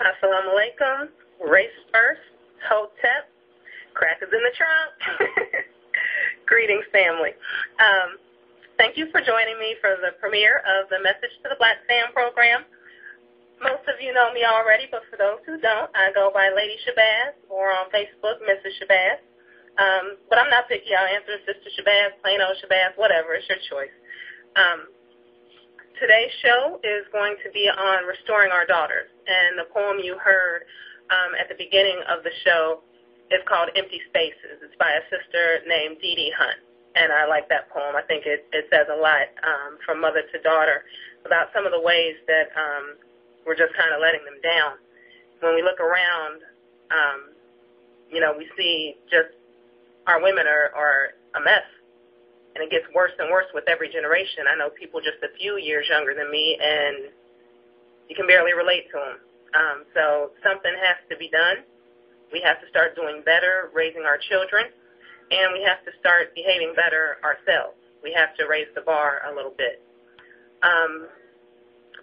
Assalamu alaikum. Race first. Hotep. Crackers in the trunk. Greetings, family. Thank you for joining me for the premiere of the Message to the Black Fam program. Most of you know me already, but for those who don't, I go by Lady Shabazz or on Facebook, Mrs. Shabazz. But I'm not picky. I'll answer Sister Shabazz, plain old Shabazz, whatever. It's your choice. Today's show is going to be on restoring our daughters, and the poem you heard at the beginning of the show is called Empty Spaces. It's by a sister named Dee Dee Hunt, and I like that poem. I think it says a lot from mother to daughter about some of the ways that we're just kind of letting them down. When we look around, we see just our women are a mess. And it gets worse and worse with every generation. I know people just a few years younger than me, and you can barely relate to them. So something has to be done. We have to start doing better, raising our children, and we have to start behaving better ourselves. We have to raise the bar a little bit.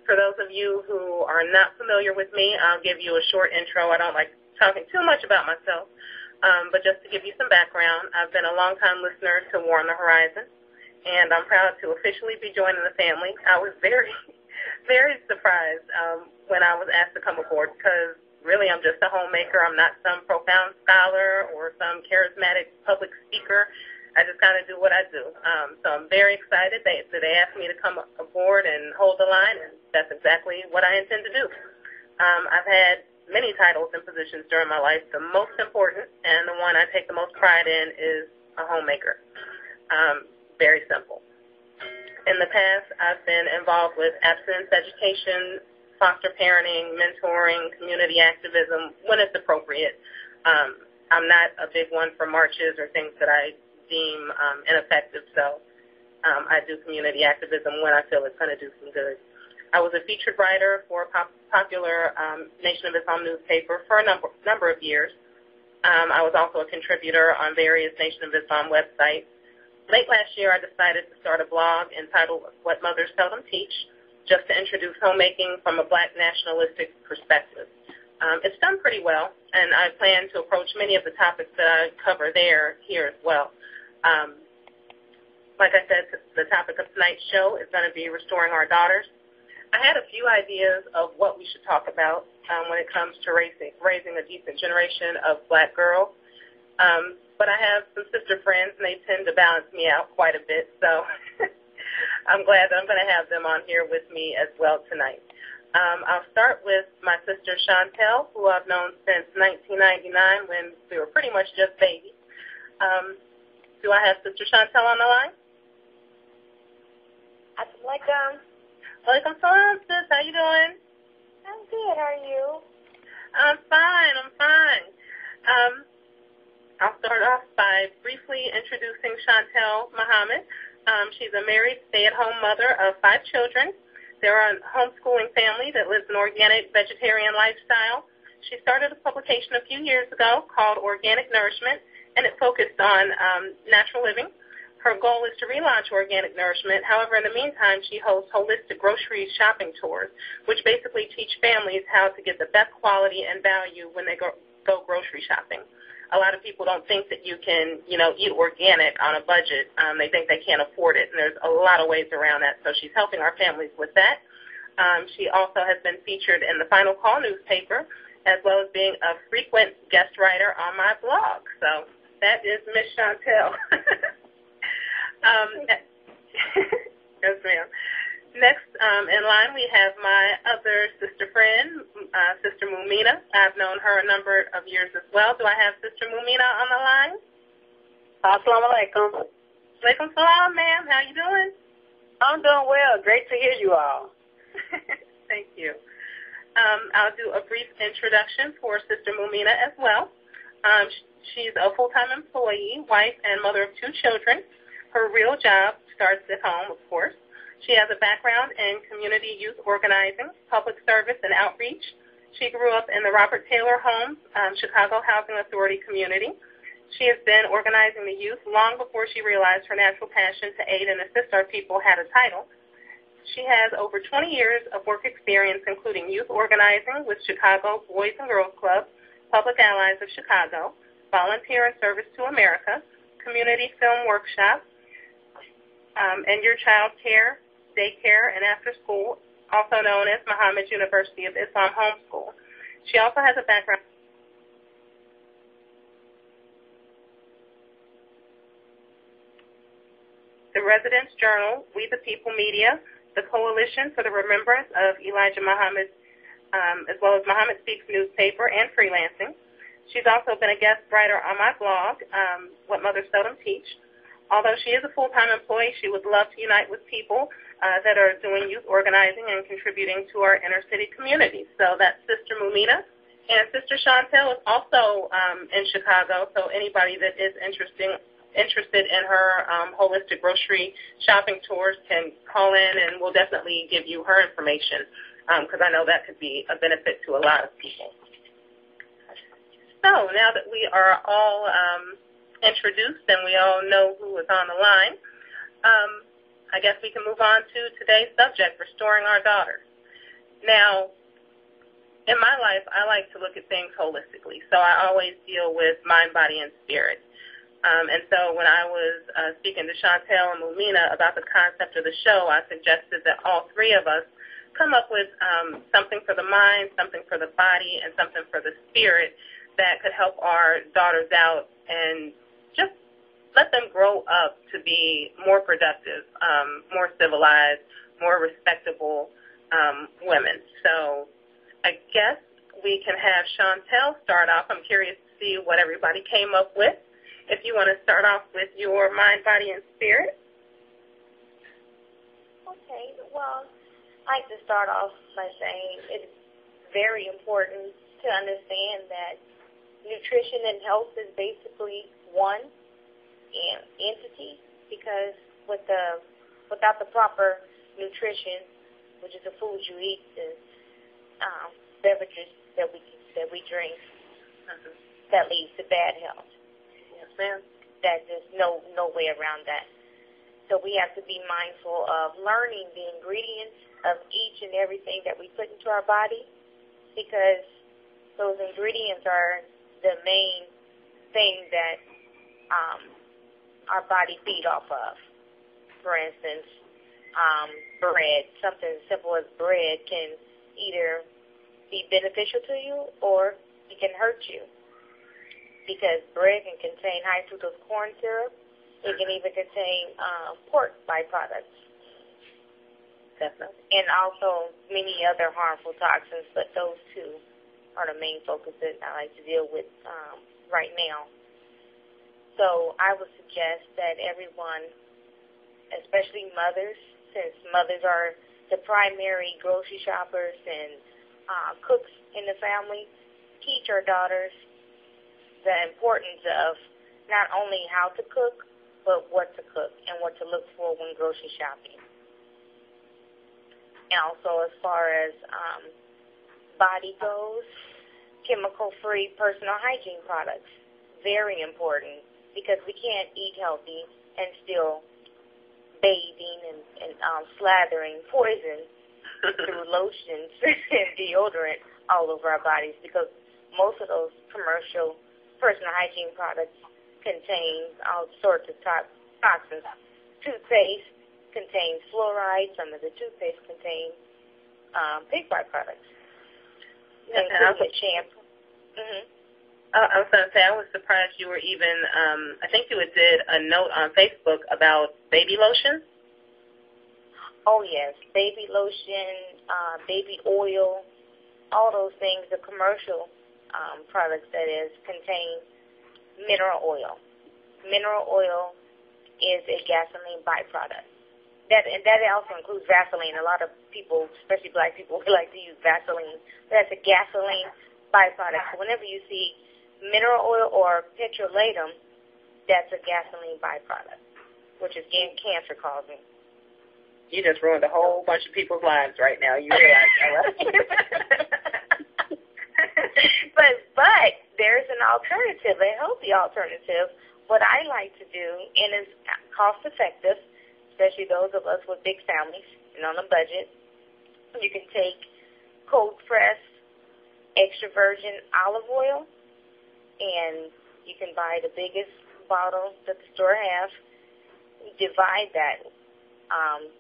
For those of you who are not familiar with me, I'll give you a short intro. I don't like talking too much about myself. But just to give you some background, I've been a long-time listener to War on the Horizon, and I'm proud to officially be joining the family. I was very, very surprised when I was asked to come aboard because really I'm just a homemaker. I'm not some profound scholar or some charismatic public speaker. I just kind of do what I do. So I'm very excited that they asked me to come aboard and hold the line, and that's exactly what I intend to do. I've had many titles and positions during my life. The most important and the one I take the most pride in is a homemaker. Very simple. In the past, I've been involved with abstinence education, foster parenting, mentoring, community activism when it's appropriate. I'm not a big one for marches or things that I deem ineffective, so I do community activism when I feel it's going to do some good. I was a featured writer for a popular Nation of Islam newspaper for a number of years. I was also a contributor on various Nation of Islam websites. Late last year, I decided to start a blog entitled What Mothers Seldom Teach, just to introduce homemaking from a black nationalistic perspective. It's done pretty well, and I plan to approach many of the topics that I cover there here as well. Like I said, the topic of tonight's show is going to be restoring our daughters. I had a few ideas of what we should talk about when it comes to raising a decent generation of black girls. But I have some sister friends, and they tend to balance me out quite a bit. So I'm glad that I'm going to have them on here with me as well tonight. I'll start with my sister Chantel, who I've known since 1999 when we were pretty much just babies. Do I have Sister Chantel on the line? Assalamualaikum. Welcome, sis. How you doing? I'm good. How are you? I'm fine. I'll start off by briefly introducing Chantel Muhammad. She's a married, stay-at-home mother of 5 children. They're a homeschooling family that lives an organic vegetarian lifestyle. She started a publication a few years ago called Organic Nourishment, and it focused on natural living. Her goal is to relaunch Organic Nourishment. However, in the meantime, she hosts holistic grocery shopping tours, which basically teach families how to get the best quality and value when they go grocery shopping. A lot of people don't think that you can, eat organic on a budget. They think they can't afford it, and there's a lot of ways around that. So she's helping our families with that. She also has been featured in the Final Call newspaper, as well as being a frequent guest writer on my blog. So that is Miss Chantel. Yes, ma'am. Next in line, we have my other sister friend, Sister Mumina. I've known her a number of years as well. Do I have Sister Mumina on the line? Assalamu alaikum. Alaikum salam, ma'am. How you doing? I'm doing well. Great to hear you all. Thank you. I'll do a brief introduction for Sister Mumina as well. She's a full-time employee, wife, and mother of 2 children. Her real job starts at home, of course. She has a background in community youth organizing, public service, and outreach. She grew up in the Robert Taylor Homes, Chicago Housing Authority community. She has been organizing the youth long before she realized her natural passion to aid and assist our people had a title. She has over 20 years of work experience, including youth organizing with Chicago Boys and Girls Club, Public Allies of Chicago, Volunteer and Service to America, Community Film Workshop, and Your Child Care, Daycare, and After School, also known as Muhammad University of Islam Homeschool. She also has a background the Residence Journal, We the People Media, the Coalition for the Remembrance of Elijah Muhammad, as well as Muhammad Speaks newspaper, and freelancing. She's also been a guest writer on my blog, What Mothers Seldom Teach. Although she is a full-time employee, she would love to unite with people that are doing youth organizing and contributing to our inner-city communities. So that's Sister Mumina. And Sister Chantel is also in Chicago, so anybody that is interested in her holistic grocery shopping tours can call in, and we'll definitely give you her information because I know that could be a benefit to a lot of people. So now that we are all introduced and we all know who is on the line, I guess we can move on to today's subject, restoring our daughters. Now, in my life, I like to look at things holistically, so I always deal with mind, body, and spirit. And so when I was speaking to Chantel and Mumina about the concept of the show, I suggested that all three of us come up with something for the mind, something for the body, and something for the spirit that could help our daughters out and just let them grow up to be more productive, more civilized, more respectable women. So I guess we can have Chantel start off. I'm curious to see what everybody came up with. If you want to start off with your mind, body, and spirit. Okay, well, I'd like to start off by saying it's very important to understand that nutrition and health is basically one entity, because without the proper nutrition, which is the food you eat, the beverages that we drink, that leads to bad health. That there's no way around that. So we have to be mindful of learning the ingredients of each and everything that we put into our body, because those ingredients are the main thing that our body feed off of. For instance, bread, something as simple as bread can either be beneficial to you or it can hurt you. Because bread can contain high fructose corn syrup. It can even contain pork byproducts. Definitely. And also many other harmful toxins, but those two are the main focus that I like to deal with right now. So I would suggest that everyone, especially mothers, since mothers are the primary grocery shoppers and cooks in the family, teach our daughters the importance of not only how to cook, but what to cook and what to look for when grocery shopping. And also as far as body goes, chemical-free personal hygiene products, very important, because we can't eat healthy and still bathing and slathering poison through lotions and deodorant all over our bodies, because most of those commercial personal hygiene products contain all sorts of toxins. Toothpaste contains fluoride. Some of the toothpaste contain pig byproducts. Including shampoo. I was going to say, I was surprised you were even, I think you did a note on Facebook about baby lotion. Oh, yes. Baby lotion, baby oil, all those things, the commercial products, that is, contain mineral oil. Mineral oil is a gasoline byproduct. That also includes Vaseline. A lot of people, especially black people, like to use Vaseline. That's a gasoline byproduct. So whenever you see mineral oil or petrolatum, that's a gasoline byproduct, which is cancer causing. You just ruined a whole bunch of people's lives right now. You realize that, right? But there's an alternative, a healthy alternative. What I like to do, and is cost effective, especially those of us with big families, and on a budget. You can take cold pressed extra virgin olive oil, and you can buy the biggest bottle that the store has. Divide that.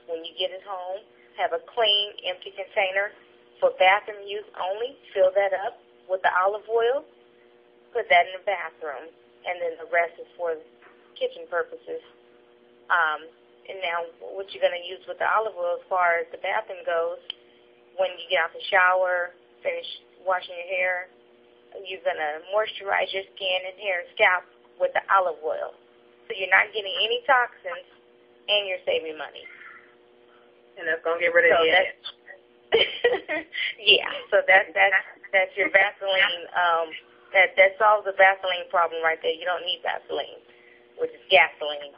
When you get it home, have a clean, empty container for bathroom use only. Fill that up with the olive oil. Put that in the bathroom, and then the rest is for kitchen purposes. And now what you're going to use with the olive oil as far as the bathroom goes, when you get out the shower, finish washing your hair, you're going to moisturize your skin and hair and scalp with the olive oil. So you're not getting any toxins, and you're saving money. And that's going to get rid of the itch. Yeah, so that's your Vaseline. That solves the Vaseline problem right there. You don't need Vaseline, which is gasoline.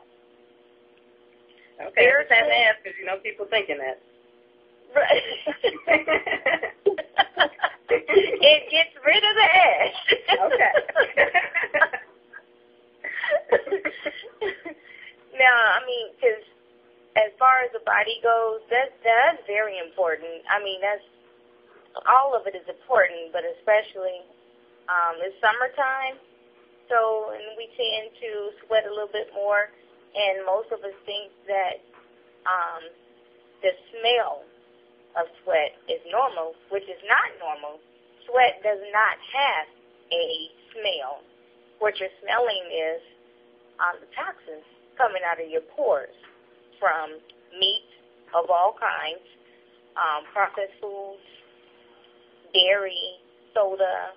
Okay, I just had to ask because, people thinking that. Right. It gets rid of the ash. Okay. Now, because as far as the body goes, that's very important. That's all of it is important, but especially it's summertime, and we tend to sweat a little bit more, and most of us think that the smell of sweat is normal, which is not normal. Sweat does not have a smell. What you're smelling is the toxins coming out of your pores from meat of all kinds, processed foods, dairy, soda,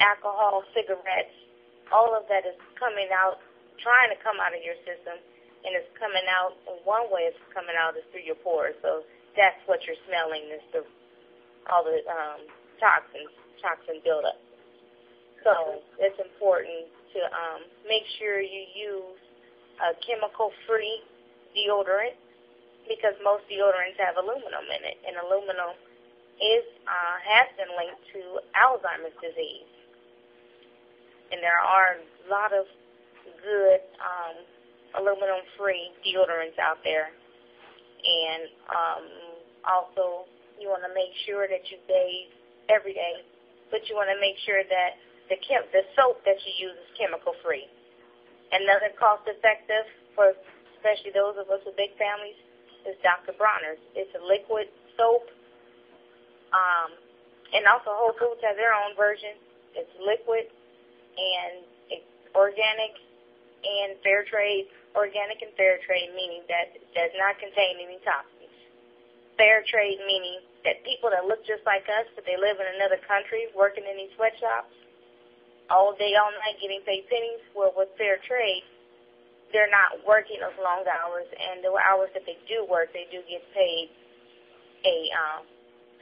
alcohol, cigarettes. All of that is coming out, trying to come out of your system, and it's coming out. One way it's coming out is through your pores. So that's what you're smelling, is all the toxin buildup. So it's important to make sure you use a chemical-free deodorant, because most deodorants have aluminum in it, and aluminum has been linked to Alzheimer's disease. And there are a lot of good aluminum-free deodorants out there. And also, you want to make sure that you bathe every day, but you want to make sure that the soap that you use is chemical-free. Another cost-effective, for especially those of us with big families, is Dr. Bronner's. It's a liquid soap. And also Whole Foods has their own version. It's liquid, and it's organic and fair trade. Organic and fair trade, meaning that it does not contain any toxins. Fair trade meaning that people that look just like us, but they live in another country working in these sweatshops all day, all night, getting paid pennies. Well, with fair trade, they're not working those long hours, and the hours that they do work, they do get paid a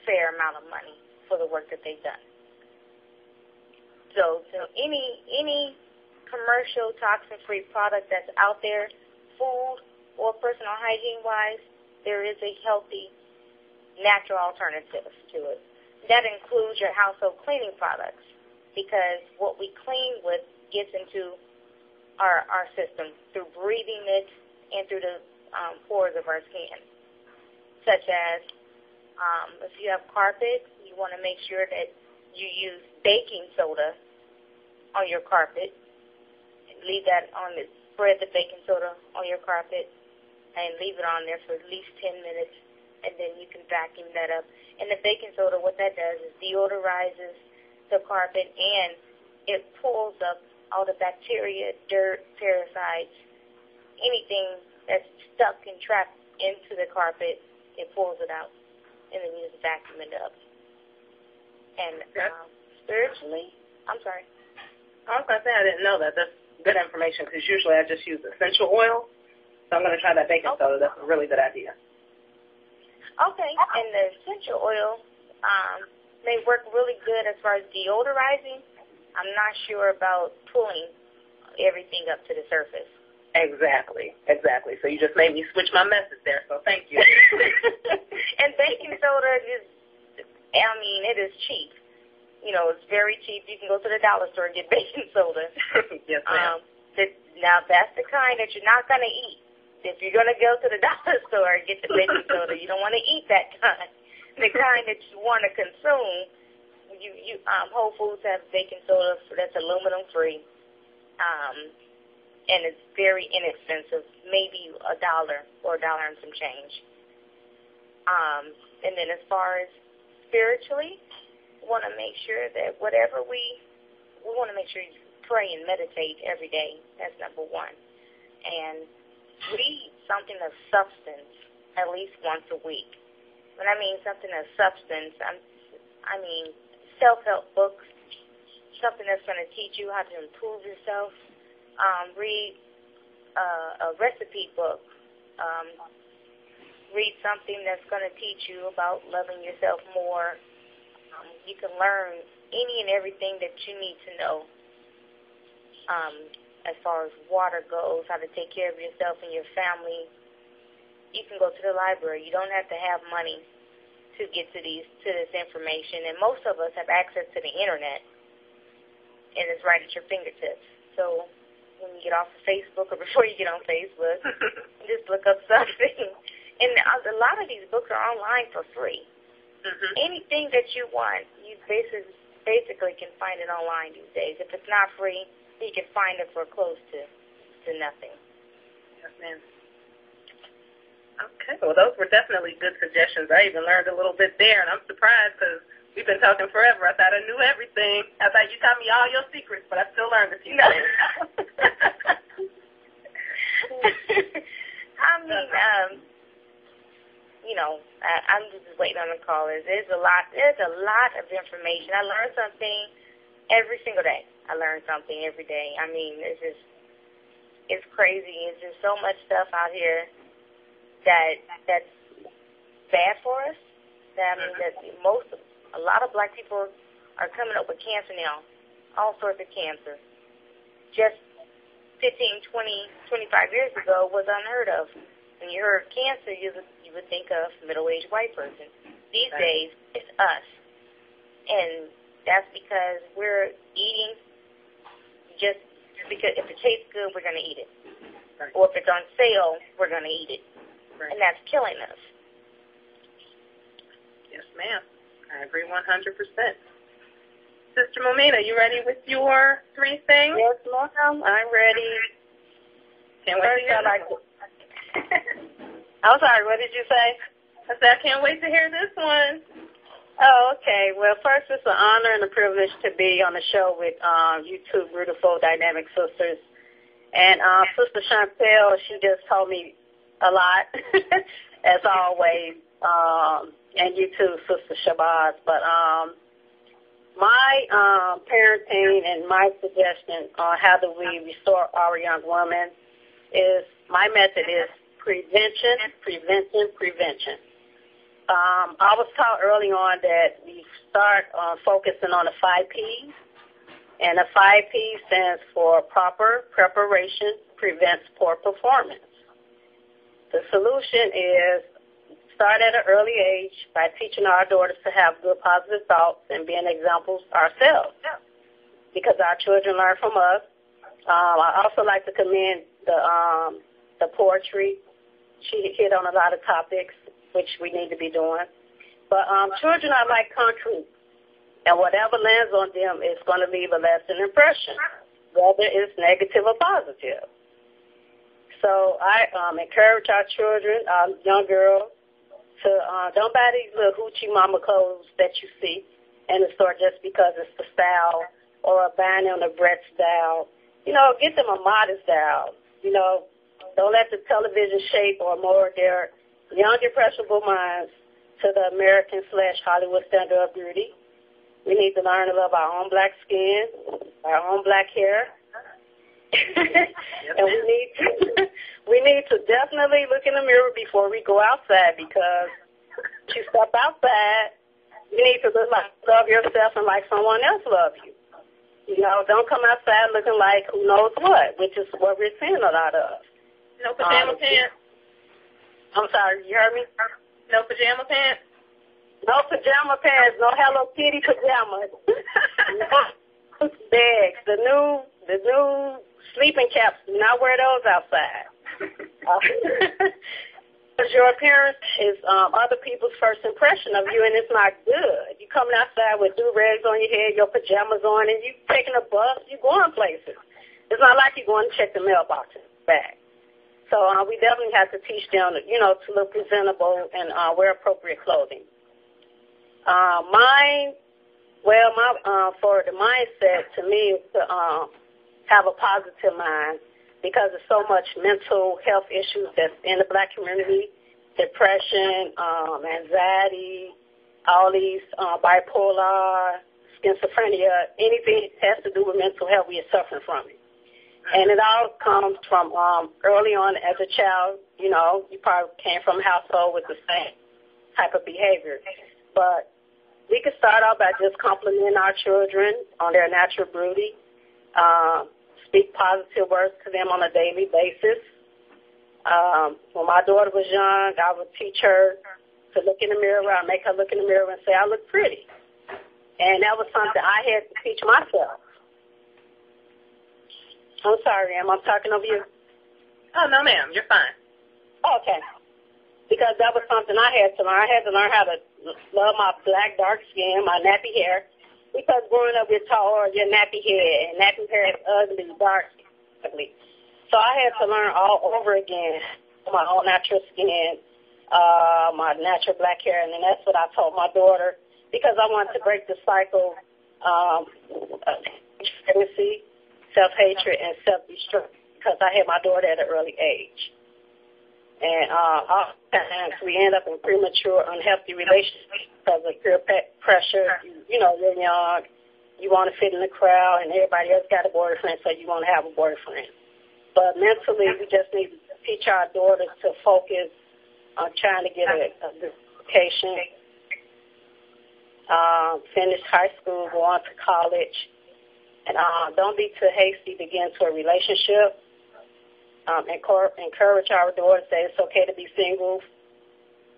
fair amount of money for the work that they've done. So any commercial toxin-free product that's out there, food or personal hygiene-wise, there is a healthy, natural alternative to it. That includes your household cleaning products, because what we clean with gets into our system through breathing it and through the pores of our skin, such as if you have carpet, you want to make sure that you use baking soda on your carpet. Leave that on it. Spread the baking soda on your carpet and leave it on there for at least 10 minutes, and then you can vacuum that up. And the baking soda, what that does is deodorizes the carpet, and it pulls up all the bacteria, dirt, parasites, anything that's stuck and trapped into the carpet. It pulls it out, and then you just vacuum it up. And spiritually, I'm sorry. I was going to say I didn't know that. That's good information, because usually I just use essential oil. So I'm going to try that baking soda. That's a really good idea. Okay, and the essential oil may work really good as far as deodorizing. I'm not sure about pulling everything up to the surface. Exactly. So you just made me switch my message there, so thank you. And baking soda it is cheap. It's very cheap. You can go to the dollar store and get baking soda. Yes, ma'am. Now, that's the kind that you're not going to eat. if you're going to go to the dollar store and get the baking soda, you don't want to eat that kind. The kind that you want to consume, Whole Foods have baking soda that's aluminum free, and it's very inexpensive, maybe $1 or $1 and some change. And then as far as spiritually, we want to make sure that whatever we want to make sure you pray and meditate every day. That's number one. And read something of substance at least once a week. When I mean something of substance, I mean self-help books, something that's going to teach you how to improve yourself. Read a recipe book. Read something that's going to teach you about loving yourself more. You can learn any and everything that you need to know as far as water goes, how to take care of yourself and your family. You can go to the library. You don't have to have money to get to this information. And most of us have access to the Internet, and it's right at your fingertips. So when you get off of Facebook or before you get on Facebook, just look up something. And a lot of these books are online for free. Mm-hmm. Anything that you want, you basically can find it online these days. If it's not free, you can find it for close to nothing. Yes, ma'am. Okay. Well, those were definitely good suggestions. I even learned a little bit there, and I'm surprised because we've been talking forever. I thought I knew everything. I thought you taught me all your secrets, but I still learned a few things. I mean, I'm just waiting on the callers. There's a lot of information. I learn something every single day. I learn something every day. I mean, it's crazy. It's just so much stuff out here that's bad for us. That a lot of black people are coming up with cancer now, all sorts of cancer. Just 15, 20, 25 years ago was unheard of. When you heard cancer, you would think of middle-aged white person. These days, it's us. And that's because we're eating just because if it tastes good, we're going to eat it. Right. Or if it's on sale, we're going to eat it. Right. And that's killing us. Yes, ma'am. I agree 100%. Sister Momina, you ready with your 3 things? Yes, ma'am. I'm ready. Can't wait to hear I'm sorry, what did you say? I said, I can't wait to hear this one. Oh, okay. Well, first, it's an honor and a privilege to be on the show with you two beautiful, dynamic sisters. And Sister Chantel, she just told me a lot, as always. And you too, Sister Shabazz. But my parenting and my suggestion on how do we restore our young women is, my method is prevention, prevention, prevention. I was taught early on that we start focusing on the 5 Ps, and the 5 Ps stands for proper preparation prevents poor performance. The solution is start at an early age by teaching our daughters to have good positive thoughts and being examples ourselves, because our children learn from us. I also like to commend the poetry. She hit on a lot of topics, which we need to be doing. But children are like concrete, and whatever lands on them is going to leave a lasting impression, whether it's negative or positive. So I encourage our children, our young girls, to don't buy these little hoochie mama clothes that you see in the store just because it's the style, or buying them the Brett style. Get them a modest style. Don't let the television shape or mold their young, impressionable minds to the American/Hollywood standard of beauty. We need to learn to love our own black skin, our own black hair. And we need to definitely look in the mirror before we go outside, because if you step outside, you need to love yourself and like someone else loves you. Don't come outside looking like who knows what, which is what we're seeing a lot of. No pajama pants? I'm sorry, you heard me? No pajama pants? No pajama pants, no Hello Kitty pajamas. Bags, the new sleeping caps, do not wear those outside. Because your appearance is other people's first impression of you, and it's not good. You coming outside with do-rags on your head, your pajamas on, and you taking a bus, you going places. It's not like you're going to check the mailbox back. So we definitely have to teach them, to look presentable and wear appropriate clothing. For the mindset, to me, is to have a positive mind, because there's so much mental health issues that's in the Black community, depression, anxiety, all these bipolar, schizophrenia, anything that has to do with mental health, we are suffering from it. And it all comes from early on as a child. You probably came from a household with the same type of behavior. But we could start off by just complimenting our children on their natural beauty, speak positive words to them on a daily basis. When my daughter was young, I would teach her to look in the mirror. I'd make her look in the mirror and say, I look pretty. And that was something I had to teach myself. I'm sorry, ma'am. I'm talking over you. Oh, no, ma'am. You're fine. Okay. Because that was something I had to learn. I had to learn how to love my black, dark skin, my nappy hair. Because growing up, we're taught, your nappy hair, and nappy hair is ugly, dark, ugly. So I had to learn all over again my own natural skin, my natural black hair, and then that's what I told my daughter, because I wanted to break the cycle of pregnancy, self-hatred, and self-destruct, because I had my daughter at an early age. And oftentimes we end up in premature, unhealthy relationships because of peer pressure. You're young, you want to fit in the crowd, and everybody else got a boyfriend, so you want to have a boyfriend. But mentally, we just need to teach our daughters to focus on trying to get a good education, finish high school, go on to college. And don't be too hasty to get into a relationship. Encourage our daughters that it's okay to be single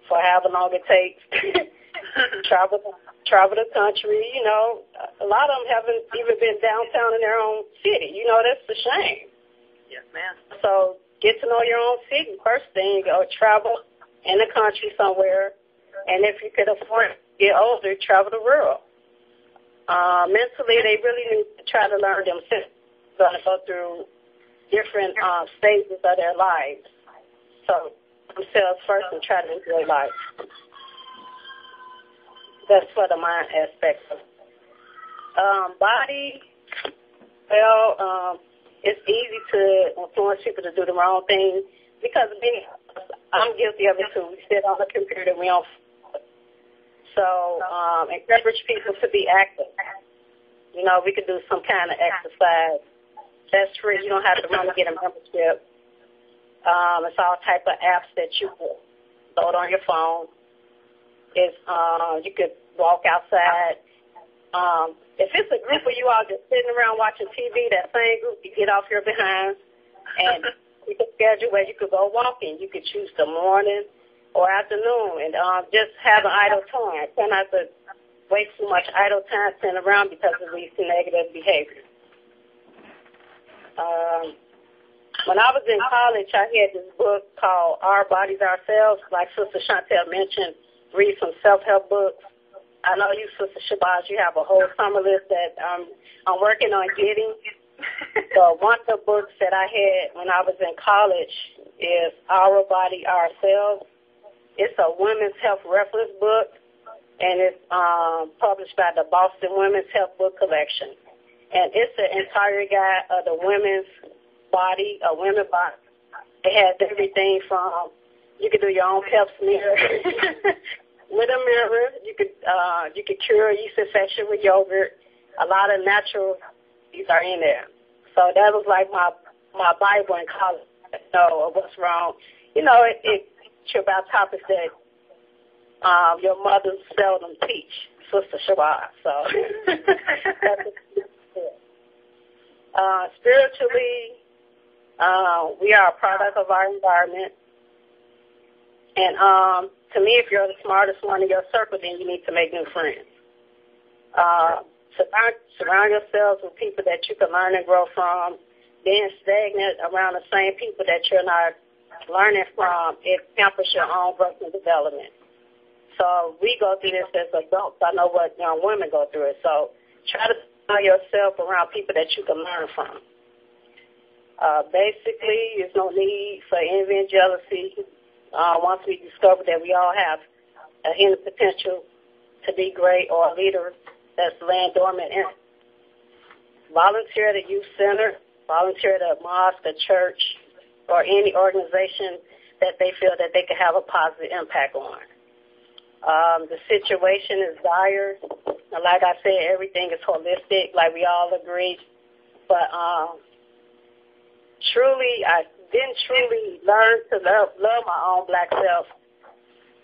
for however long it takes. Travel the country. A lot of them haven't even been downtown in their own city. That's a shame. Yes, ma'am. So get to know your own city first thing, or travel in the country somewhere. And if you could afford to get older, travel the world. Mentally, they really need to try to learn themselves. Going to go through different stages of their lives. So themselves first and try to enjoy life. That's for the mind aspect. Body, it's easy to influence people to do the wrong thing, because I'm guilty of it too. We sit on the computer, we don't. So encourage people to be active. We could do some kind of exercise. That's free. You don't have to run to get a membership. It's all type of apps that you can load on your phone. You could walk outside. If it's a group of you all just sitting around watching TV, that same group, you get off your behind, and you can schedule where you could go walking. You could choose the morning or afternoon, and just have an idle time. Try not to waste too much idle time sitting around, because it leads to negative behavior. When I was in college, I had this book called Our Bodies, Ourselves. Like Sister Chantel mentioned, read some self-help books. I know you, Sister Shabazz, you have a whole summer list that I'm working on getting. So one of the books that I had when I was in college is Our Body, Ourselves. It's a women's health reference book, and it's published by the Boston Women's Health Book Collection. And it's the entire guide of the women's body, a women's body. It has everything from, you can do your own pep smear with a mirror. You could cure a yeast infection with yogurt. A lot of natural things are in there. So that was like my Bible in college. What's wrong. It's about topics that your mothers seldom teach, Sister Shabazz. So that's spiritually, we are a product of our environment. And to me, if you're the smartest one in your circle, then you need to make new friends. Surround yourselves with people that you can learn and grow from. Being stagnant around the same people that you're not learning from, it hampers your own personal development. So we go through this as adults. I know what young women go through it. So try to surround yourself around people that you can learn from. Basically, there's no need for envy and jealousy. Once we discover that we all have a hidden potential to be great or a leader that's laying dormant in. Volunteer at a youth center, volunteer at a mosque, a church, or any organization that they feel that they can have a positive impact on. The situation is dire. Like I said, everything is holistic, like we all agree. But I didn't truly learn to love my own black self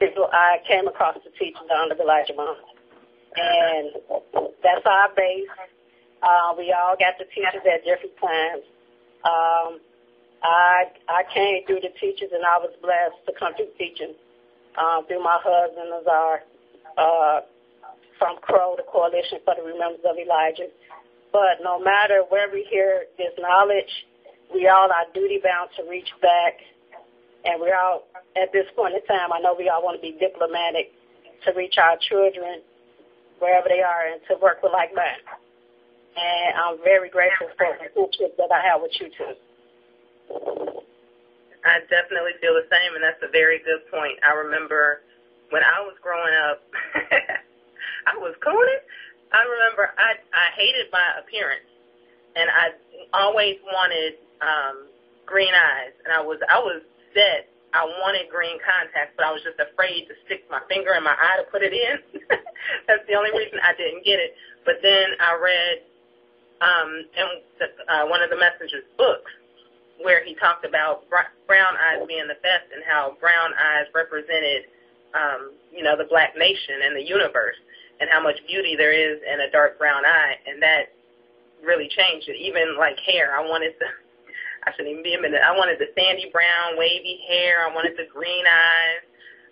until I came across the teachings of Honorable Elijah Muhammad. And that's our base. We all got the teachers at different times. I came through the teachers, and I was blessed to come through teaching through my husband, Azar, from CROW, the Coalition for the Remembrance of Elijah. But no matter where we hear this knowledge, we all are duty-bound to reach back. And we're all, at this point in time, I know we all want to be diplomatic to reach our children wherever they are and to work with like-minded. And I'm very grateful for the friendship that I have with you two. I definitely feel the same, and that's a very good point. I remember when I was growing up, I was cooning. I remember I hated my appearance, and I always wanted green eyes, and I was set. I wanted green contacts, but I was just afraid to stick my finger in my eye to put it in. That's the only reason I didn't get it. But then I read in one of the Messenger's books where he talked about brown eyes being the best and how brown eyes represented, the black nation and the universe and how much beauty there is in a dark brown eye. And that really changed it. Even like hair, I wanted the sandy brown, wavy hair. I wanted the green eyes,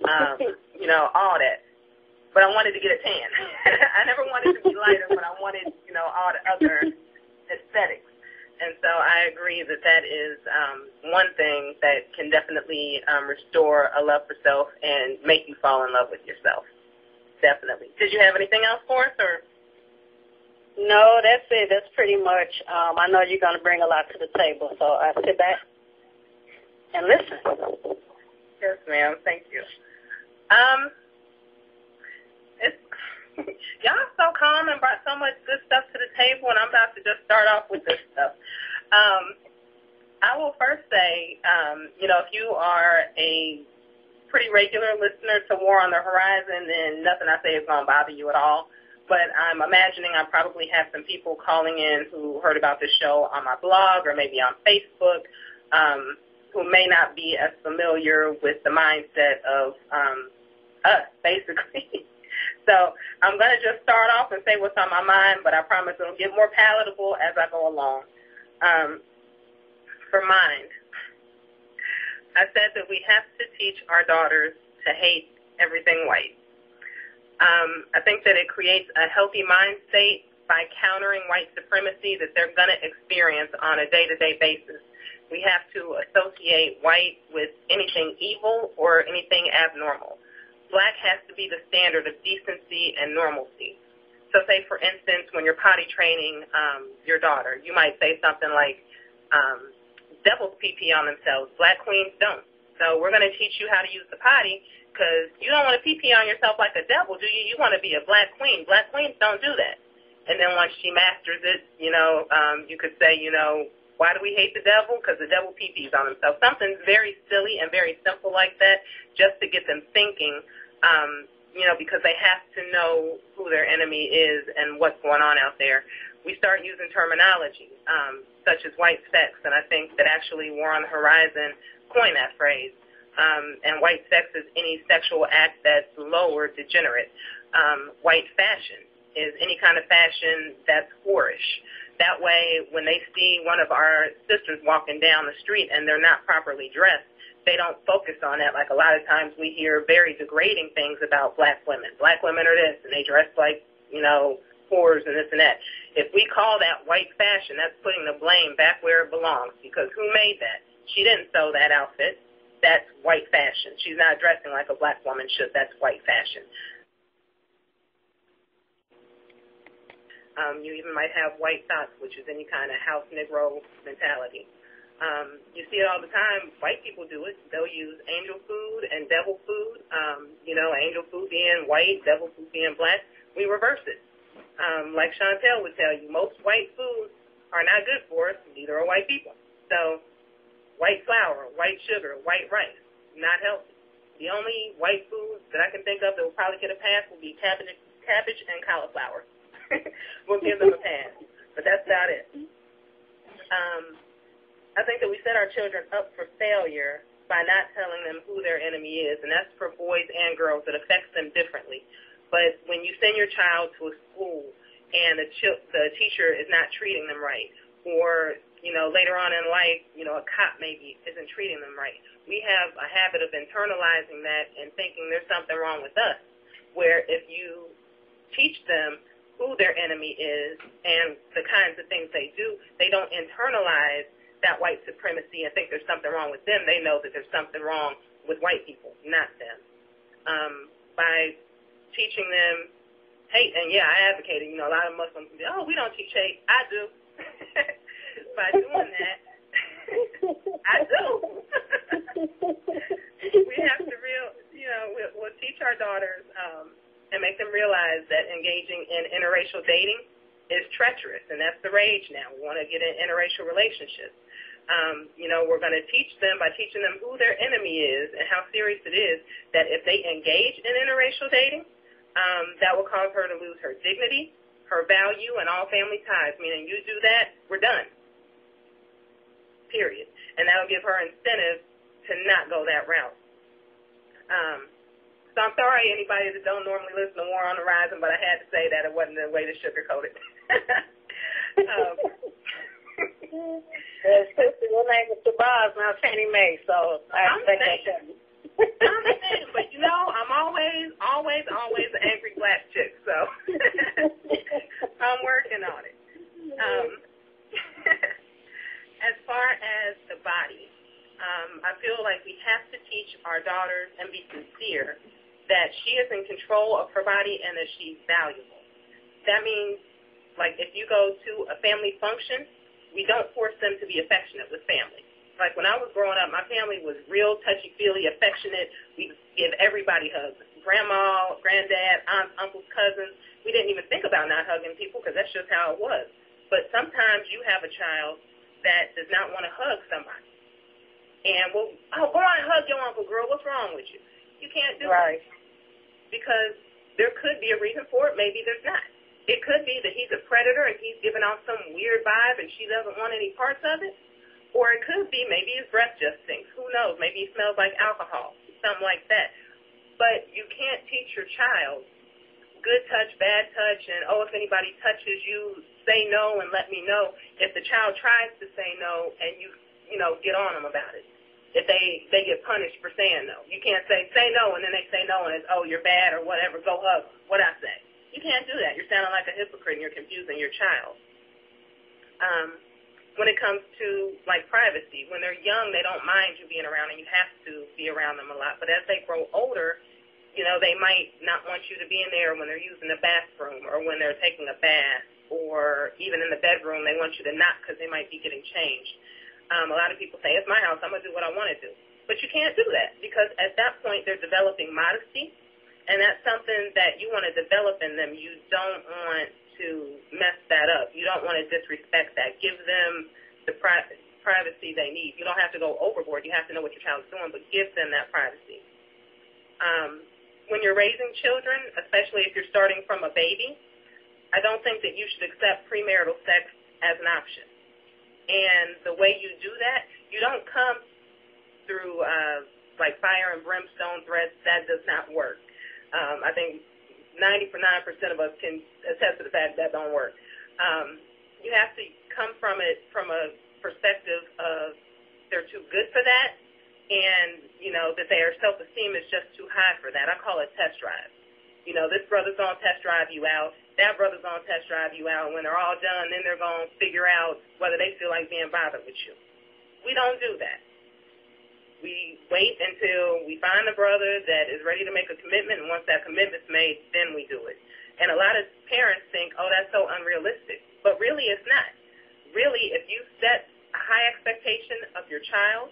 all that. But I wanted to get a tan. I never wanted to be lighter, but I wanted, all the other aesthetics. And so I agree that is one thing that can definitely restore a love for self and make you fall in love with yourself. Definitely. Did you have anything else for us, or? No, that's it. That's pretty much. I know you're going to bring a lot to the table, so I sit back and listen. Yes, ma'am. Thank you. Y'all are so calm and brought so much good stuff to the table, and I'm about to just start off with this stuff. I will first say, if you are a pretty regular listener to War on the Horizon, then nothing I say is going to bother you at all. But I'm imagining I probably have some people calling in who heard about this show on my blog or maybe on Facebook, who may not be as familiar with the mindset of us, basically. So I'm going to just start off and say what's on my mind, but I promise it'll get more palatable as I go along. For mind, I said that we have to teach our daughters to hate everything white. I think that it creates a healthy mind state by countering white supremacy that they're going to experience on a day-to-day basis. We have to associate white with anything evil or anything abnormal. Black has to be the standard of decency and normalcy. So say, for instance, when you're potty training your daughter, you might say something like, devils pee-pee on themselves, black queens don't. So we're going to teach you how to use the potty because you don't want to pee-pee on yourself like a devil, do you? You want to be a black queen. Black queens don't do that. And then once she masters it, you could say, why do we hate the devil? Because the devil pee-pees on himself. Something very silly and very simple like that just to get them thinking, because they have to know who their enemy is and what's going on out there. We start using terminology such as white sex, and I think that actually War on the Horizon coined that phrase. And white sex is any sexual act that's low or degenerate. White fashion is any kind of fashion that's whorish. That way, when they see one of our sisters walking down the street and they're not properly dressed, they don't focus on that. Like a lot of times we hear very degrading things about black women. Black women are this, and they dress like, whores and this and that. If we call that white fashion, that's putting the blame back where it belongs, because who made that? She didn't sew that outfit. that's white fashion. She's not dressing like a black woman should. That's white fashion. You even might have white socks, which is any kind of house Negro mentality. You see it all the time. White people do it. They'll use angel food and devil food. Angel food being white, devil food being black. We reverse it. Like Chantel would tell you, most white foods are not good for us. Neither are white people. So white flour, white sugar, white rice, not healthy. The only white foods that I can think of that will probably get a pass will be cabbage and cauliflower. We'll give them a pass. But that's about it. I think that we set our children up for failure by not telling them who their enemy is, and that's for boys and girls. It affects them differently. But when you send your child to a school and the teacher is not treating them right, or later on in life, a cop maybe isn't treating them right, we have a habit of internalizing that and thinking there's something wrong with us, where if you teach them who their enemy is and the kinds of things they do, they don't internalize that white supremacy and think there's something wrong with them. They know that there's something wrong with white people, not them. By teaching them hate, and I advocated, a lot of Muslims say, oh, we don't teach hate. I do. By doing that, I do. We have to we'll teach our daughters and make them realize that engaging in interracial dating is treacherous, and that's the rage now. We want to get in interracial relationships. We're going to teach them by teaching them who their enemy is and how serious it is that if they engage in interracial dating, that will cause her to lose her dignity, her value, and all family ties, meaning you do that, we're done, period. And that will give her incentive to not go that route. So I'm sorry, anybody that don't normally listen to War on the Horizon, but I had to say that. It wasn't a way to sugarcoat it. Your name is Shabazz, not Fannie Mae, so I think that's it. I'm saying, but I'm always an angry black chick, so I'm working on it. As far as the body, I feel like we have to teach our daughters and be sincere that she is in control of her body and that she's valuable. That means, like, if you go to a family function, we don't force them to be affectionate with family. Like, when I was growing up, my family was real touchy-feely, affectionate. We give everybody hugs. Grandma, granddad, aunts, uncles, cousins. We didn't even think about not hugging people because that's just how it was. But sometimes you have a child that does not want to hug somebody. And, go on and hug your uncle, girl. What's wrong with you? You can't do it. Because there could be a reason for it. Maybe there's not. It could be that he's a predator and he's giving off some weird vibe and she doesn't want any parts of it. Or it could be maybe his breath just stinks. Who knows? Maybe he smells like alcohol, something like that. But you can't teach your child good touch, bad touch, and, if anybody touches you, say no and let me know. If the child tries to say no and you get on them about it. If they get punished for saying no. You can't say no, and then they say no, and it's, you're bad or whatever, go hug. What I say. You can't do that. You're sounding like a hypocrite and you're confusing your child. When it comes to, like, privacy, when they're young, they don't mind you being around, and you have to be around them a lot. But as they grow older, they might not want you to be in there when they're using the bathroom or when they're taking a bath, or even in the bedroom, they want you to not because they might be getting changed. A lot of people say, it's my house, I'm going to do what I want to do. But you can't do that because at that point they're developing modesty, and that's something that you want to develop in them. You don't want to mess that up. You don't want to disrespect that. Give them the privacy they need. You don't have to go overboard. You have to know what your child's doing, but give them that privacy. When you're raising children, especially if you're starting from a baby, I don't think that you should accept premarital sex as an option. And the way you do that, you don't come through like fire and brimstone threats. That does not work. I think 99% of us can attest to the fact that don't work. You have to come from it from a perspective of they're too good for that, and that their self-esteem is just too high for that. I call it test drive. This brother's gonna test drive you out. That brother's gonna test drive you out. And when they're all done, then they're gonna figure out whether they feel like being bothered with you. We don't do that. We wait until we find the brother that is ready to make a commitment, and once that commitment's made, then we do it. And a lot of parents think, oh, that's so unrealistic. But really, it's not. Really, if you set a high expectation of your child,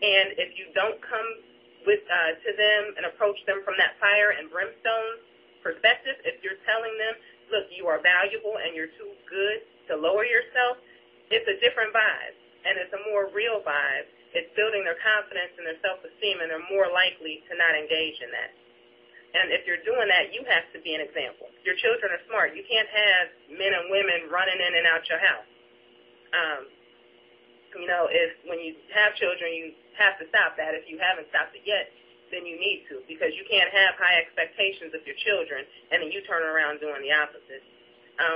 and if you don't come with to them and approach them from that fire and brimstone perspective, if you're telling them, look, you are valuable and you're too good to lower yourself, it's a different vibe, and it's a more real vibe. It's building their confidence and their self-esteem, and they're more likely to not engage in that. And if you're doing that, you have to be an example. Your children are smart. You can't have men and women running in and out your house. If when you have children, you have to stop that. If you haven't stopped it yet, then you need to, because you can't have high expectations of your children and then you turn around doing the opposite.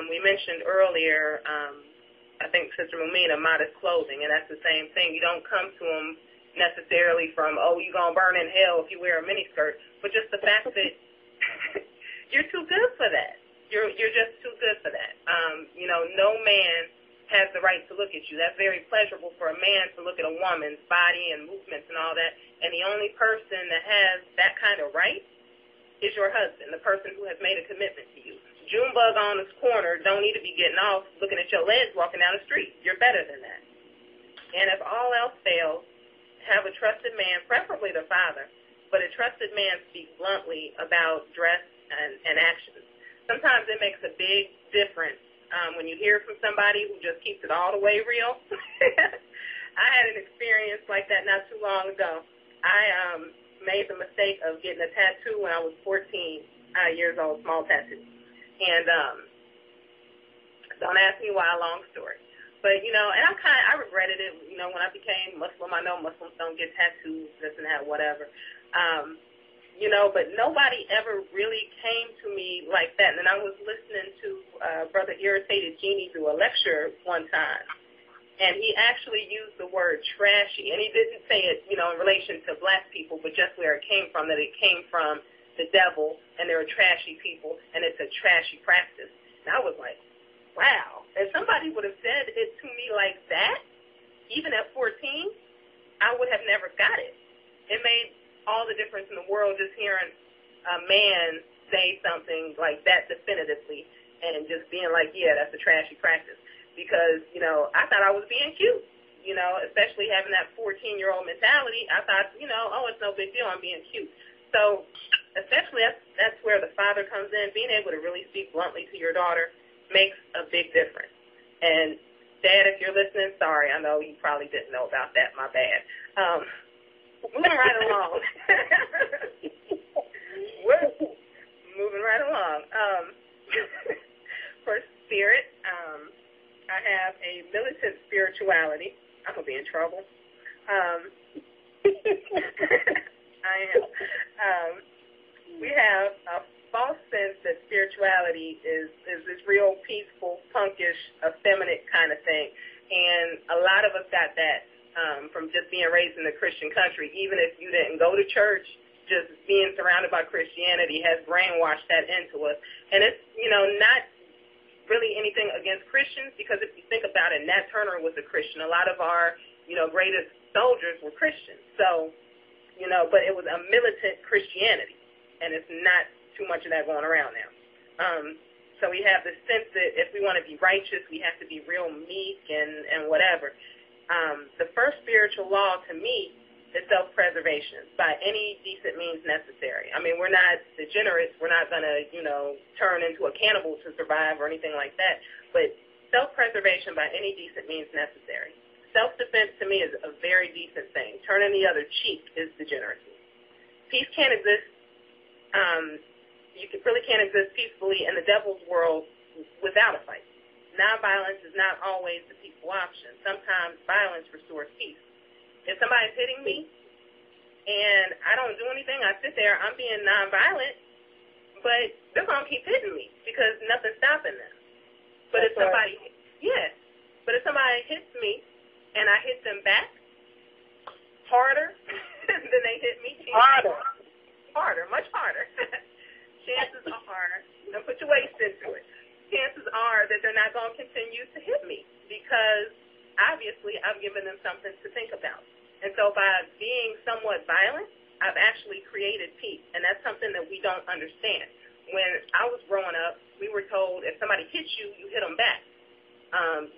We mentioned earlier, I think Sister Mumina, modest clothing, and that's the same thing. You don't come to them necessarily from, oh, you're going to burn in hell if you wear a miniskirt, but just the fact that you're too good for that. You're just too good for that. No man has the right to look at you. That's very pleasurable for a man to look at a woman's body and movements and all that, and the only person that has that kind of right is your husband, the person who has made a commitment to you. Junebug on this corner don't need to be getting off looking at your legs walking down the street. You're better than that. And if all else fails, have a trusted man, preferably the father, but a trusted man speaks bluntly about dress and actions. Sometimes it makes a big difference when you hear from somebody who just keeps it all the way real. I had an experience like that not too long ago. I made the mistake of getting a tattoo when I was 14 years old, small tattoo. And don't ask me why, long story. But, and I regretted it, when I became Muslim. I know Muslims don't get tattoos, this and that, whatever. But nobody ever really came to me like that. And I was listening to Brother Irritated Genie do a lecture one time, and he actually used the word trashy. And he didn't say it, in relation to black people, but just where it came from, that it came from the devil, and there are trashy people, and it's a trashy practice. And I was like, wow. If somebody would have said it to me like that, even at 14, I would have never got it. It made all the difference in the world just hearing a man say something like that definitively and just being like, yeah, that's a trashy practice. Because, I thought I was being cute, especially having that 14-year-old mentality. I thought, oh, it's no big deal, I'm being cute. So especially that's where the father comes in. Being able to really speak bluntly to your daughter makes a big difference. And, Dad, if you're listening, sorry, I know you probably didn't know about that. My bad. Moving right along. Moving right along. For spirit, I have a militant spirituality. I'm going to be in trouble. I am. We have a false sense that spirituality is this real peaceful, punkish, effeminate kind of thing. And a lot of us got that from just being raised in the Christian country. Even if you didn't go to church, just being surrounded by Christianity has brainwashed that into us. And it's, not really anything against Christians, because if you think about it, Nat Turner was a Christian. A lot of our, greatest soldiers were Christians. So, but it was a militant Christianity, and it's not too much of that going around now. So we have this sense that if we want to be righteous, we have to be real meek and whatever. The first spiritual law to me is self-preservation by any decent means necessary. I mean, we're not degenerates. We're not going to, turn into a cannibal to survive or anything like that. But self-preservation by any decent means necessary. Self-defense to me is a very decent thing. Turning the other cheek is degeneracy. Peace can't exist. You really can't exist peacefully in the devil's world without a fight. Nonviolence is not always the peaceful option. Sometimes violence restores peace. If somebody's hitting me and I don't do anything, I sit there, I'm being nonviolent, but they're going to keep hitting me because nothing's stopping them. But if somebody hits me and I hit them back harder than they hit me, much harder. Chances are, put your waist into it. Chances are that they're not going to continue to hit me because obviously I've given them something to think about. And so by being somewhat violent, I've actually created peace, and that's something that we don't understand. When I was growing up, we were told if somebody hits you, you hit them back.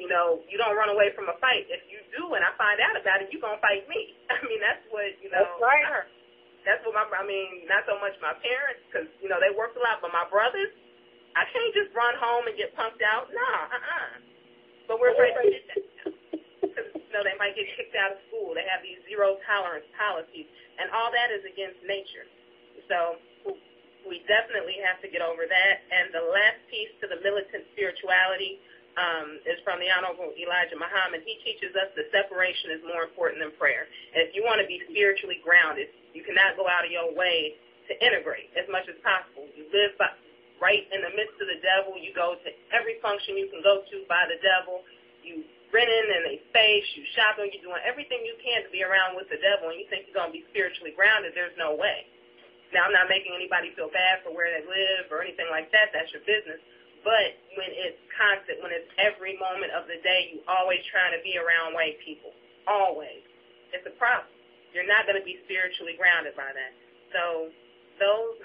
You know, you don't run away from a fight. If you do and I find out about it, you're going to fight me. I mean, that's what, you know. That's right. That's what not so much my parents, because, you know, they worked a lot, but my brothers, I can't just run home and get punked out. But we're afraid to do that now. Because, you know, they might get kicked out of school. They have these zero tolerance policies, and all that is against nature. So we definitely have to get over that. And the last piece to the militant spirituality is from the Honorable Elijah Muhammad. He teaches us that separation is more important than prayer. And if you want to be spiritually grounded, you cannot go out of your way to integrate as much as possible. You live right in the midst of the devil. You go to every function you can go to by the devil. You renting in a space. You shopping. You're doing everything you can to be around with the devil, and you think you're going to be spiritually grounded. There's no way. Now, I'm not making anybody feel bad for where they live or anything like that. That's your business. But when it's constant, when it's every moment of the day, you always trying to be around white people. Always. It's a problem. You're not going to be spiritually grounded by that. So those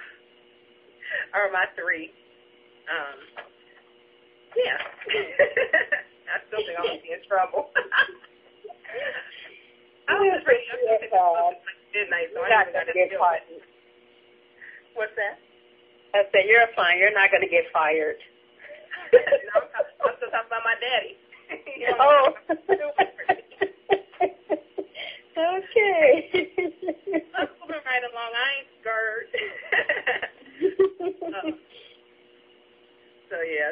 are my three. Yeah. I still think I'm going to be in trouble. I was just ready to midnight, so I got to get fired. What's that? I said, you're fine. You're not going to get fired. No, I'm still talking about my daddy. Oh. Okay. I'm moving right along. I ain't scared.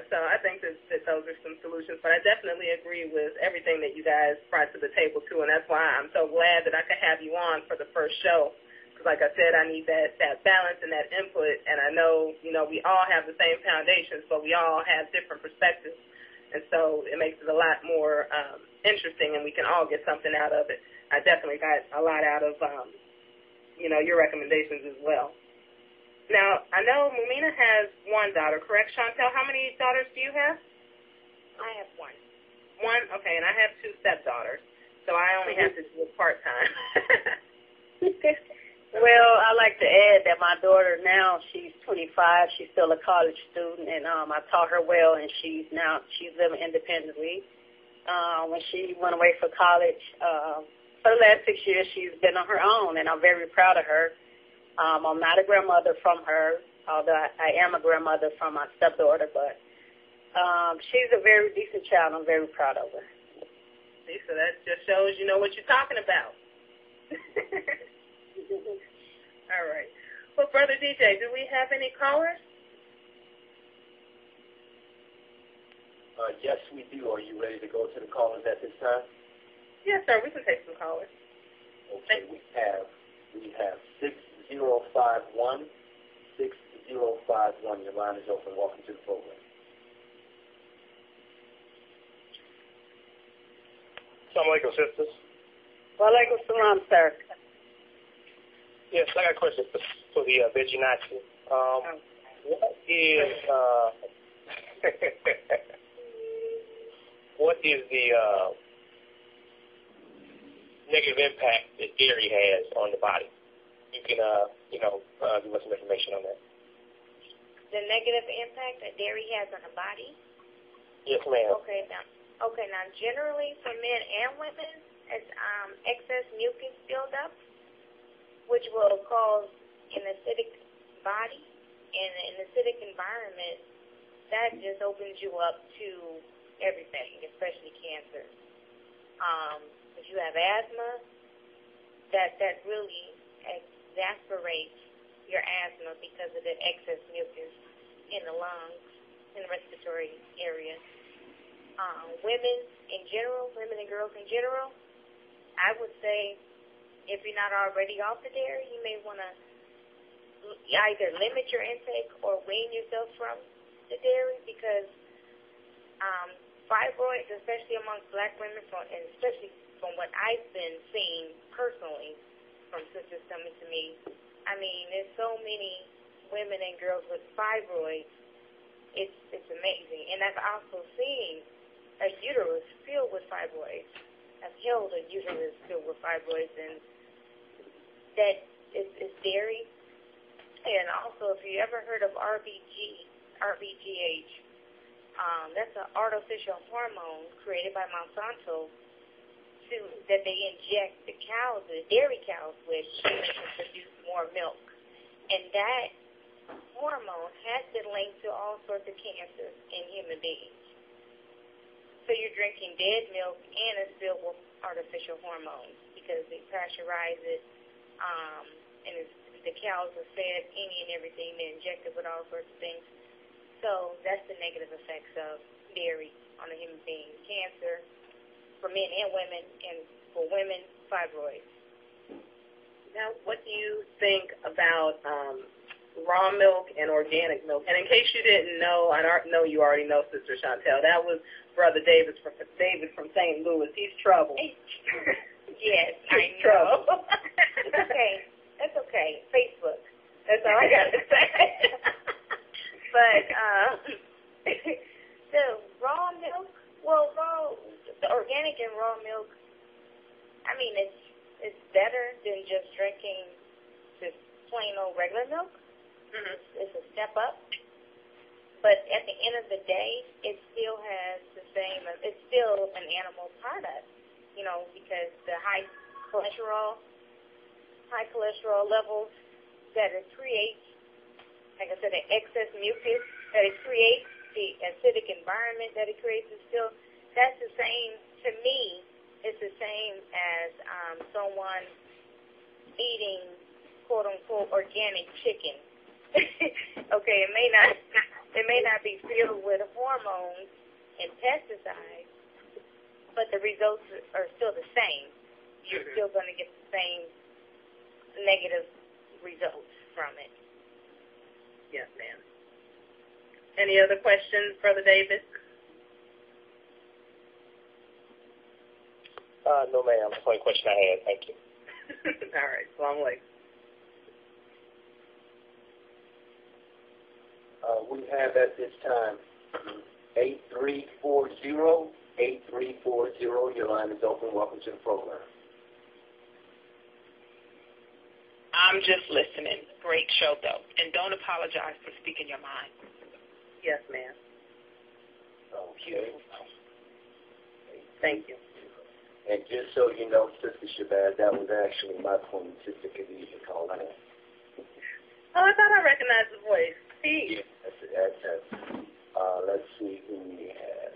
So I think that those are some solutions. But I definitely agree with everything that you guys brought to the table, too, and that's why I'm so glad that I could have you on for the first show. Because, like I said, I need that balance and that input, and I know, you know, we all have the same foundations, but we all have different perspectives. And so it makes it a lot more interesting, and we can all get something out of it. I definitely got a lot out of, you know, your recommendations as well. Now, I know Mumina has one daughter, correct, Chantel? How many daughters do you have? I have one. One? Okay, and I have two stepdaughters, so I only have to do it part-time. Well, I like to add that my daughter now, she's 25. She's still a college student, and I taught her well, and she's living independently. When she went away for college, for the last 6 years, she's been on her own, and I'm very proud of her. I'm not a grandmother from her, although I am a grandmother from my stepdaughter, but she's a very decent child. I'm very proud of her. See, so that just shows you know what you're talking about. All right. Well, Brother DJ, do we have any callers? Yes, we do. Are you ready to go to the callers at this time? Yes, sir. We can take some callers. Okay, we have 6051. 6051. Your line is open. Welcome to the program. Assalamu alaikum, sisters. Wa alaikum salam, sir. Yes, I got a question for the veggie Nazi. What is the negative impact that dairy has on the body? You can, give us some information on that. The negative impact that dairy has on the body? Yes, ma'am. Okay, now generally for men and women, it's excess mucus buildup, which will cause an acidic body and an acidic environment. That just opens you up to everything, especially cancer. If you have asthma, that really exacerbates your asthma because of the excess mucus in the lungs, in the respiratory area. Women and girls in general, I would say if you're not already off the dairy, you may want to either limit your intake or wean yourself from the dairy because fibroids, especially amongst black women, and especially from what I've been seeing personally from sisters coming to me, I mean, there's so many women and girls with fibroids. It's amazing. And I've also seen a uterus filled with fibroids. held a uterus filled with fibroids, and that is dairy. And also, if you ever heard of RBGH, that's an artificial hormone created by Monsanto that they inject the cows, the dairy cows, with to make them produce more milk. And that hormone has been linked to all sorts of cancers in human beings. So you're drinking dead milk and it's filled with artificial hormones because they pasteurize it, and the cows are fed any and everything. They're injected with all sorts of things. So that's the negative effects of dairy on a human being. Cancer for men and women, and for women, fibroids. Now, what do you think about raw milk and organic milk? And in case you didn't know, I know you already know Sister Chantel, that was Brother David from St. Louis. He's trouble. Yes, I know. It's okay. That's okay. Facebook. That's all I got to say. But the raw milk, the organic and raw milk, I mean, it's better than just drinking just plain old regular milk. Mm-hmm. It's a step up. But at the end of the day, it still has the same, it's still an animal product, because the high cholesterol levels that it creates, like I said, the excess mucus that it creates, the acidic environment that it creates is still, that's the same, to me, it's the same as someone eating, quote-unquote, organic chicken. Okay, it may not be filled with hormones and pesticides, but the results are still the same. You're still going to get the same negative results from it. Yes, ma'am. Any other questions, Brother David? No, ma'am. That's the only question I had. Thank you. All right. Salaam alaikum. We have at this time 8340. Your line is open. Welcome to the program. I'm just listening. Great show, though. And don't apologize for speaking your mind. Yes, ma'am. Okay. Thank you. And just so you know, Sister Shabazz, that was actually my queen, Sister Khadijah, calling in. Oh, I thought I recognized the voice. Yeah, that's it. Let's see who we have.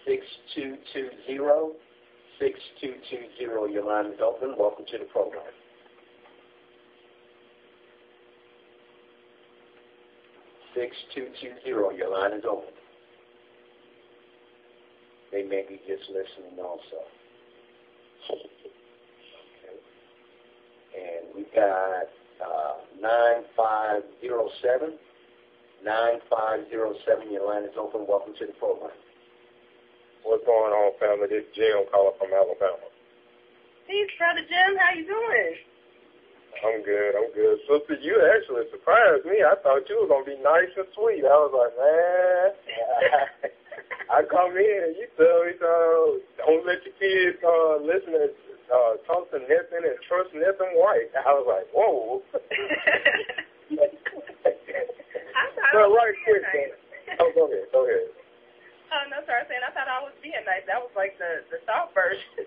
6220. 6220, your line is open. Welcome to the program. Your line is open. They may be just listening also. Okay. And we've got 9507. 9507, your line is open. Welcome to the program. What's going on, family? This is Jim calling from Alabama. Hey, Brother Jim, how you doing? I'm good. Sister, you actually surprised me. I thought you were going to be nice and sweet. I was like, man. I come in and you tell me, don't let your kids listen to talk to nothing and trust nothing white. I was like, whoa. So right quick, nice. Go ahead. Oh, no, sorry, saying I thought I was being nice. That was like the soft version.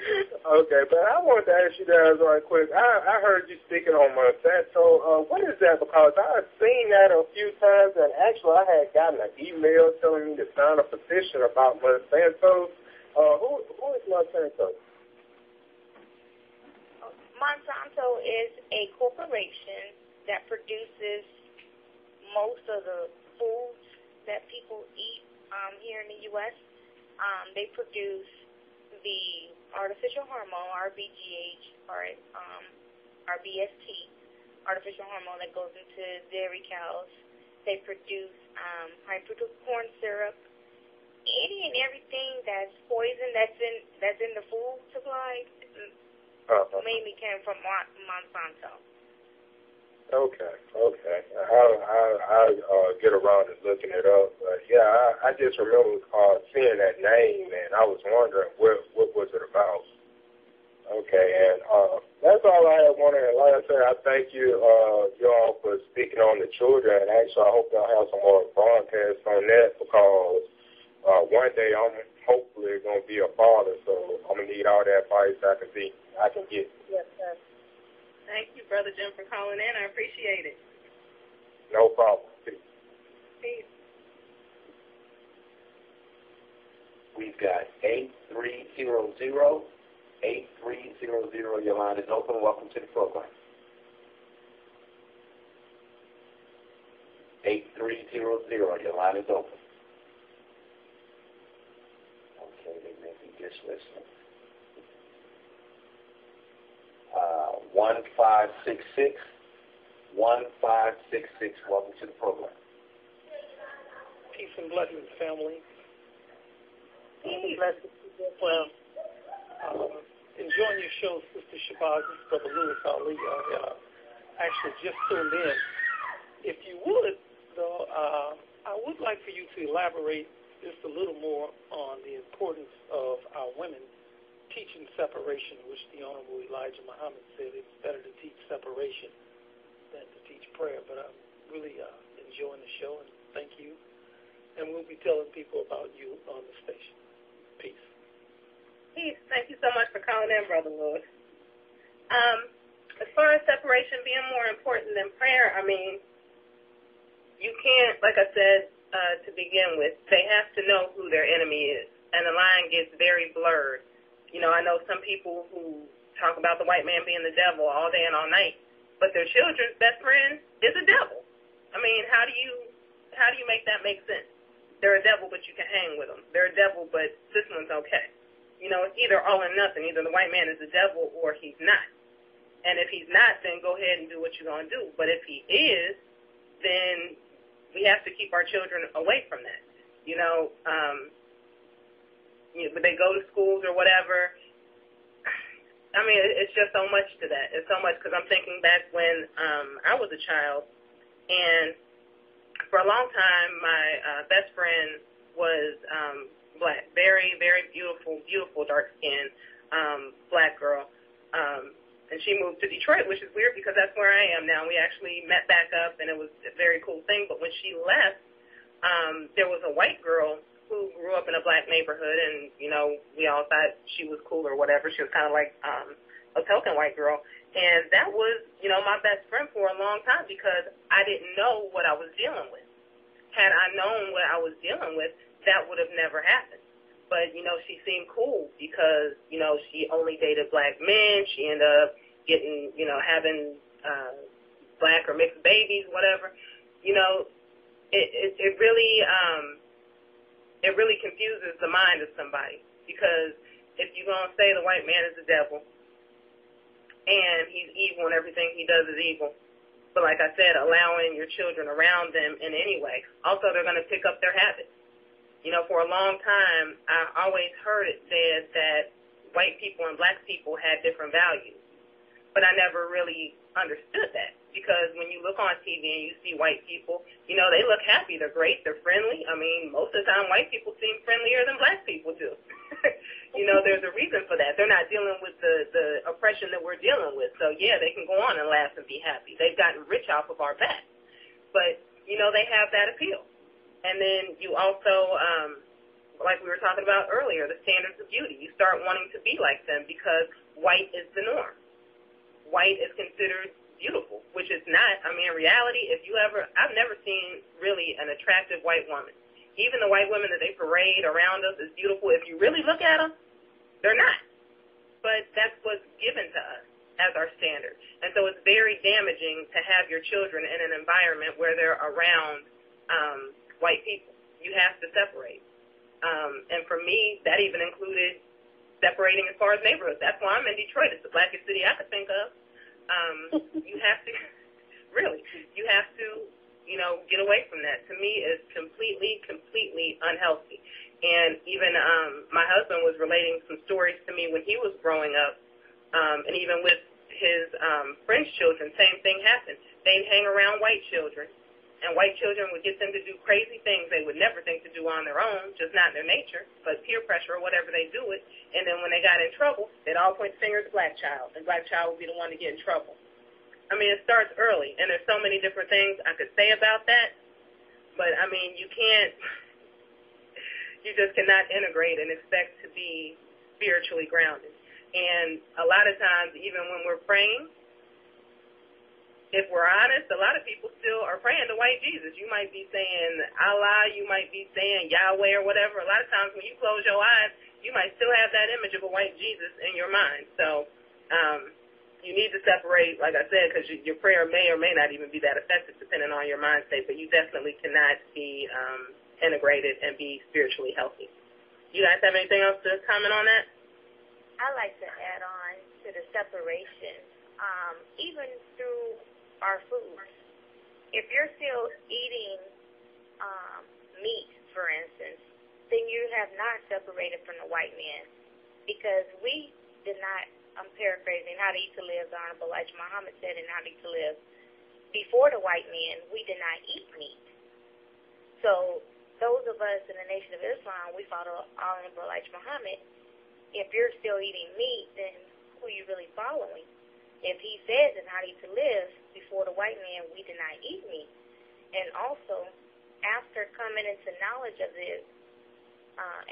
Okay, but I wanted to ask you guys right quick. I heard you speaking on Monsanto. What is that? Because I've seen that a few times, and actually I had gotten an email telling me to sign a petition about Monsanto. Who is Monsanto? Monsanto is a corporation that produces most of the foods that people eat here in the U.S. They produce the artificial hormone, RBGH, or RBST, artificial hormone that goes into dairy cows. They produce high fructose corn syrup, any and everything that's poison that's in the food supply mainly came from Monsanto. Okay. I'll get around to looking it up. But yeah, I just remember seeing that name, and I was wondering what was it about. Okay, and that's all I had wanted. And like I said, I thank you, y'all, for speaking on the children. And actually, I hope y'all have some more broadcasts on that because one day I'm hopefully going to be a father, so I'm going to need all that advice I can get. Yes, sir. Thank you, Brother Jim, for calling in. I appreciate it. No problem. Peace. We've got 8300. 8300. Your line is open. Welcome to the program. 8300. Your line is open. Okay, they may be just listening. 1566. 1566. Welcome to the program. Peace and blessings, family. Peace and blessings as well. Enjoying your show, Sister Shabazz. This is Brother Lewis Ali. I actually just tuned in. If you would, though, I would like for you to elaborate just a little more on the importance of our women teaching separation, which the Honorable Elijah Muhammad said it's better to teach separation than to teach prayer. But I'm really enjoying the show, and thank you. And we'll be telling people about you on the station. Peace. Peace. Thank you so much for calling in, Brother Lewis. As far as separation being more important than prayer, I mean, you can't, like I said to begin with, they have to know who their enemy is, and the line gets very blurred. You know, I know some people who talk about the white man being the devil all day and all night, but their children's best friend is a devil. I mean, how do you make that make sense? They're a devil, but you can hang with them. They're a devil, but this one's okay. You know, it's either all or nothing. Either the white man is the devil or he's not. And if he's not, then go ahead and do what you're going to do. But if he is, then we have to keep our children away from that. You know, when they go to schools or whatever, I mean, it's just so much to that. It's so much because I'm thinking back when I was a child, and for a long time, my best friend was black, very, very beautiful, dark-skinned black girl. And she moved to Detroit, which is weird because that's where I am now. We actually met back up, and it was a very cool thing. But when she left, there was a white girl who grew up in a black neighborhood, and, you know, we all thought she was cool or whatever. She was kind of like a token white girl. And that was, you know, my best friend for a long time because I didn't know what I was dealing with. Had I known what I was dealing with, that would have never happened. But, you know, she seemed cool because, you know, she only dated black men. She ended up getting, you know, having black or mixed babies, whatever. You know, it really confuses the mind of somebody because if you're going to say the white man is the devil and he's evil and everything he does is evil, but like I said, allowing your children around them in any way, also they're going to pick up their habits. You know, for a long time, I always heard it said that white people and black people had different values, but I never really understood that because when you look on TV and you see white people, you know, they look happy, they're great, they're friendly. I mean, most of the time white people seem friendlier than black people do. You know, there's a reason for that. They're not dealing with the oppression that we're dealing with. So, yeah, they can go on and laugh and be happy. They've gotten rich off of our back. But, you know, they have that appeal. And then you also, like we were talking about earlier, the standards of beauty. You start wanting to be like them because white is the norm. White is considered beautiful, which is not. I mean, in reality, I've never seen really an attractive white woman. Even the white women that they parade around us as beautiful, if you really look at them, they're not. But that's what's given to us as our standard. And so it's very damaging to have your children in an environment where they're around white people. You have to separate. And for me, that even included separating as far as neighborhoods. That's why I'm in Detroit. It's the blackest city I could think of. You have to, really, you have to, you know, get away from that. To me, it's completely unhealthy. And even my husband was relating some stories to me when he was growing up, and even with his French children, same thing happened. They'd hang around white children, and white children would get them to do crazy things they would never think to do on their own, just not in their nature, but peer pressure or whatever, they do it. And then when they got in trouble, they'd all point the finger at the black child, and black child would be the one to get in trouble. I mean, it starts early, and there's so many different things I could say about that, but, I mean, you just cannot integrate and expect to be spiritually grounded. And a lot of times, even when we're praying, if we're honest, a lot of people still are praying to white Jesus. You might be saying Allah, you might be saying Yahweh or whatever. A lot of times when you close your eyes, you might still have that image of a white Jesus in your mind. So you need to separate, like I said, because your prayer may or may not even be that effective depending on your mind state, but you definitely cannot be integrated and be spiritually healthy. You guys have anything else to comment on that? I like to add on to the separation, even through our foods. If you're still eating meat, for instance, then you have not separated from the white man, because we did not, I'm paraphrasing, How to Eat to Live, the Honorable Elijah Muhammad said in How to Eat to Live, before the white man, we did not eat meat. So those of us in the Nation of Islam, we follow Honorable Elijah Muhammad. If you're still eating meat, then who are you really following? If he says in How to Eat to Live, before the white man, we did not eat meat. And also, after coming into knowledge of the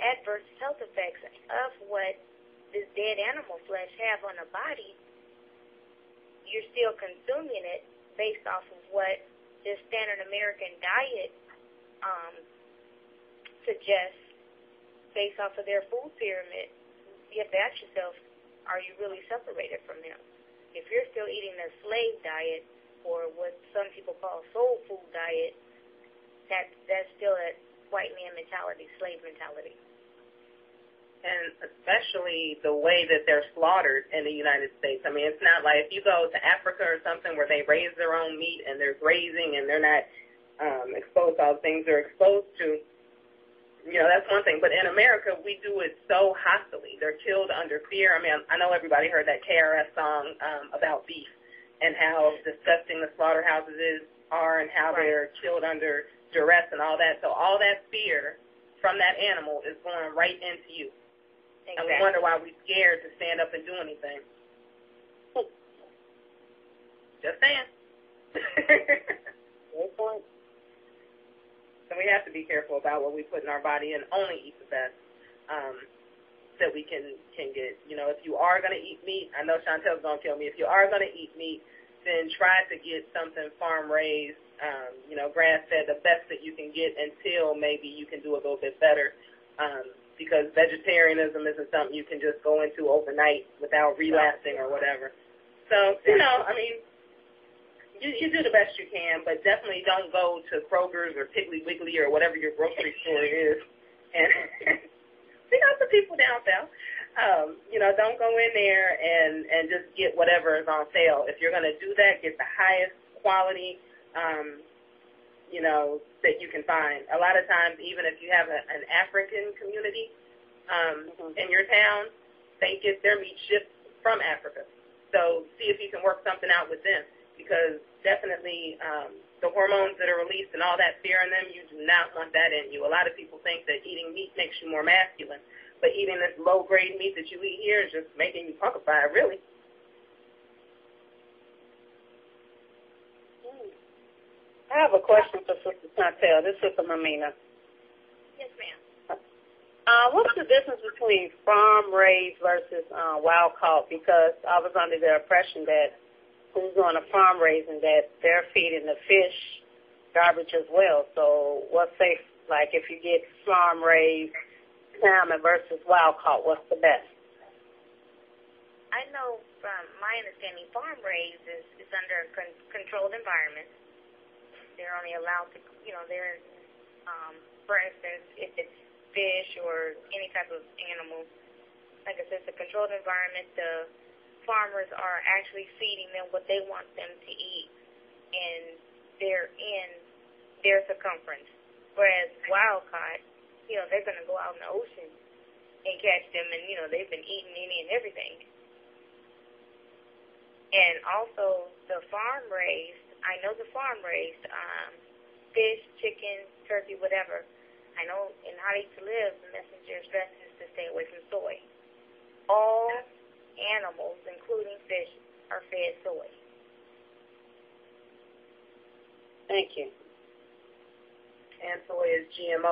adverse health effects of what this dead animal flesh have on the body, you're still consuming it based off of what this standard American diet suggests, based off of their food pyramid. You have to ask yourself, are you really separated from them? If you're still eating the slave diet, or what some people call soul food diet, that's still a white man mentality, slave mentality. And especially the way that they're slaughtered in the United States. I mean, it's not like if you go to Africa or something where they raise their own meat and they're grazing and they're not exposed to all the things they're exposed to, you know, that's one thing. But in America, we do it so hostily. They're killed under fear. I mean, I know everybody heard that KRS song about beef and how disgusting the slaughterhouses are and how they're killed under duress and all that. So all that fear from that animal is going right into you. Exactly. And we wonder why we're scared to stand up and do anything. Just saying. Good point. So we have to be careful about what we put in our body and only eat the best that we can get. You know, if you are going to eat meat, I know Chantel's going to kill me. If you are going to eat meat, then try to get something farm-raised, you know, grass-fed, the best that you can get until maybe you can do a little bit better, because vegetarianism isn't something you can just go into overnight without relapsing or whatever. So, you know, I mean, you do the best you can, but definitely don't go to Kroger's or Piggly Wiggly or whatever your grocery store is. And we got some people down south. You know, don't go in there and just get whatever is on sale. If you're going to do that, get the highest quality, you know, that you can find. A lot of times, even if you have an African community in your town, they get their meat shipped from Africa. So see if you can work something out with them, because definitely the hormones that are released and all that fear in them, you do not want that in you. A lot of people think that eating meat makes you more masculine, but eating this low-grade meat that you eat here is just making you punkified, really. I have a question for Sister Chantel. This is Sister Mamina. Yes, ma'am. What's the difference between farm-raised versus wild-caught? Because I was under the impression that who's doing a farm raising, that they're feeding the fish garbage as well. So what's safe? Like if you get farm-raised salmon versus wild-caught, what's the best? I know from my understanding, farm-raised is under a controlled environment. They're only allowed to, you know, they're, for instance, if it's fish or any type of animal, like I said, it's a controlled environment. The farmers are actually feeding them what they want them to eat, and they're in their circumference. Whereas wild-caught, you know, they're going to go out in the ocean and catch them, and, you know, they've been eating any and everything. And also the farm-raised, I know the farm-raised fish, chicken, turkey, whatever. I know in How to Eat to Live, the messenger stresses to stay away from soy. All animals, including fish, are fed soy. Thank you. And soy is GMO.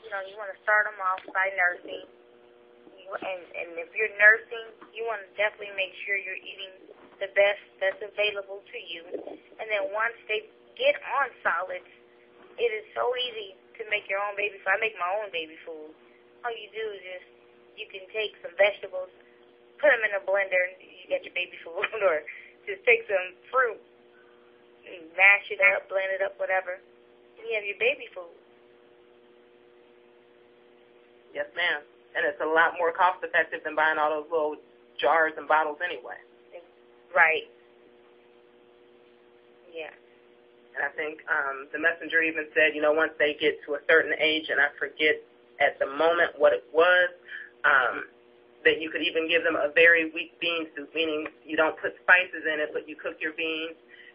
You want to start them off by nursing. And if you're nursing, you want to definitely make sure you're eating the best that's available to you. And then once they get on solids, it is so easy to make your own baby food. I make my own baby food. All you do is you can take some vegetables, put them in a blender, and you get your baby food. Or just take some fruit, and mash it up, blend it up, whatever, and you have your baby food. Yes, ma'am. And it's a lot more cost-effective than buying all those little jars and bottles anyway. Right. Yeah. And I think the messenger even said, once they get to a certain age, and I forget at the moment what it was, that you could even give them a very weak bean soup, meaning you don't put spices in it, but you cook your beans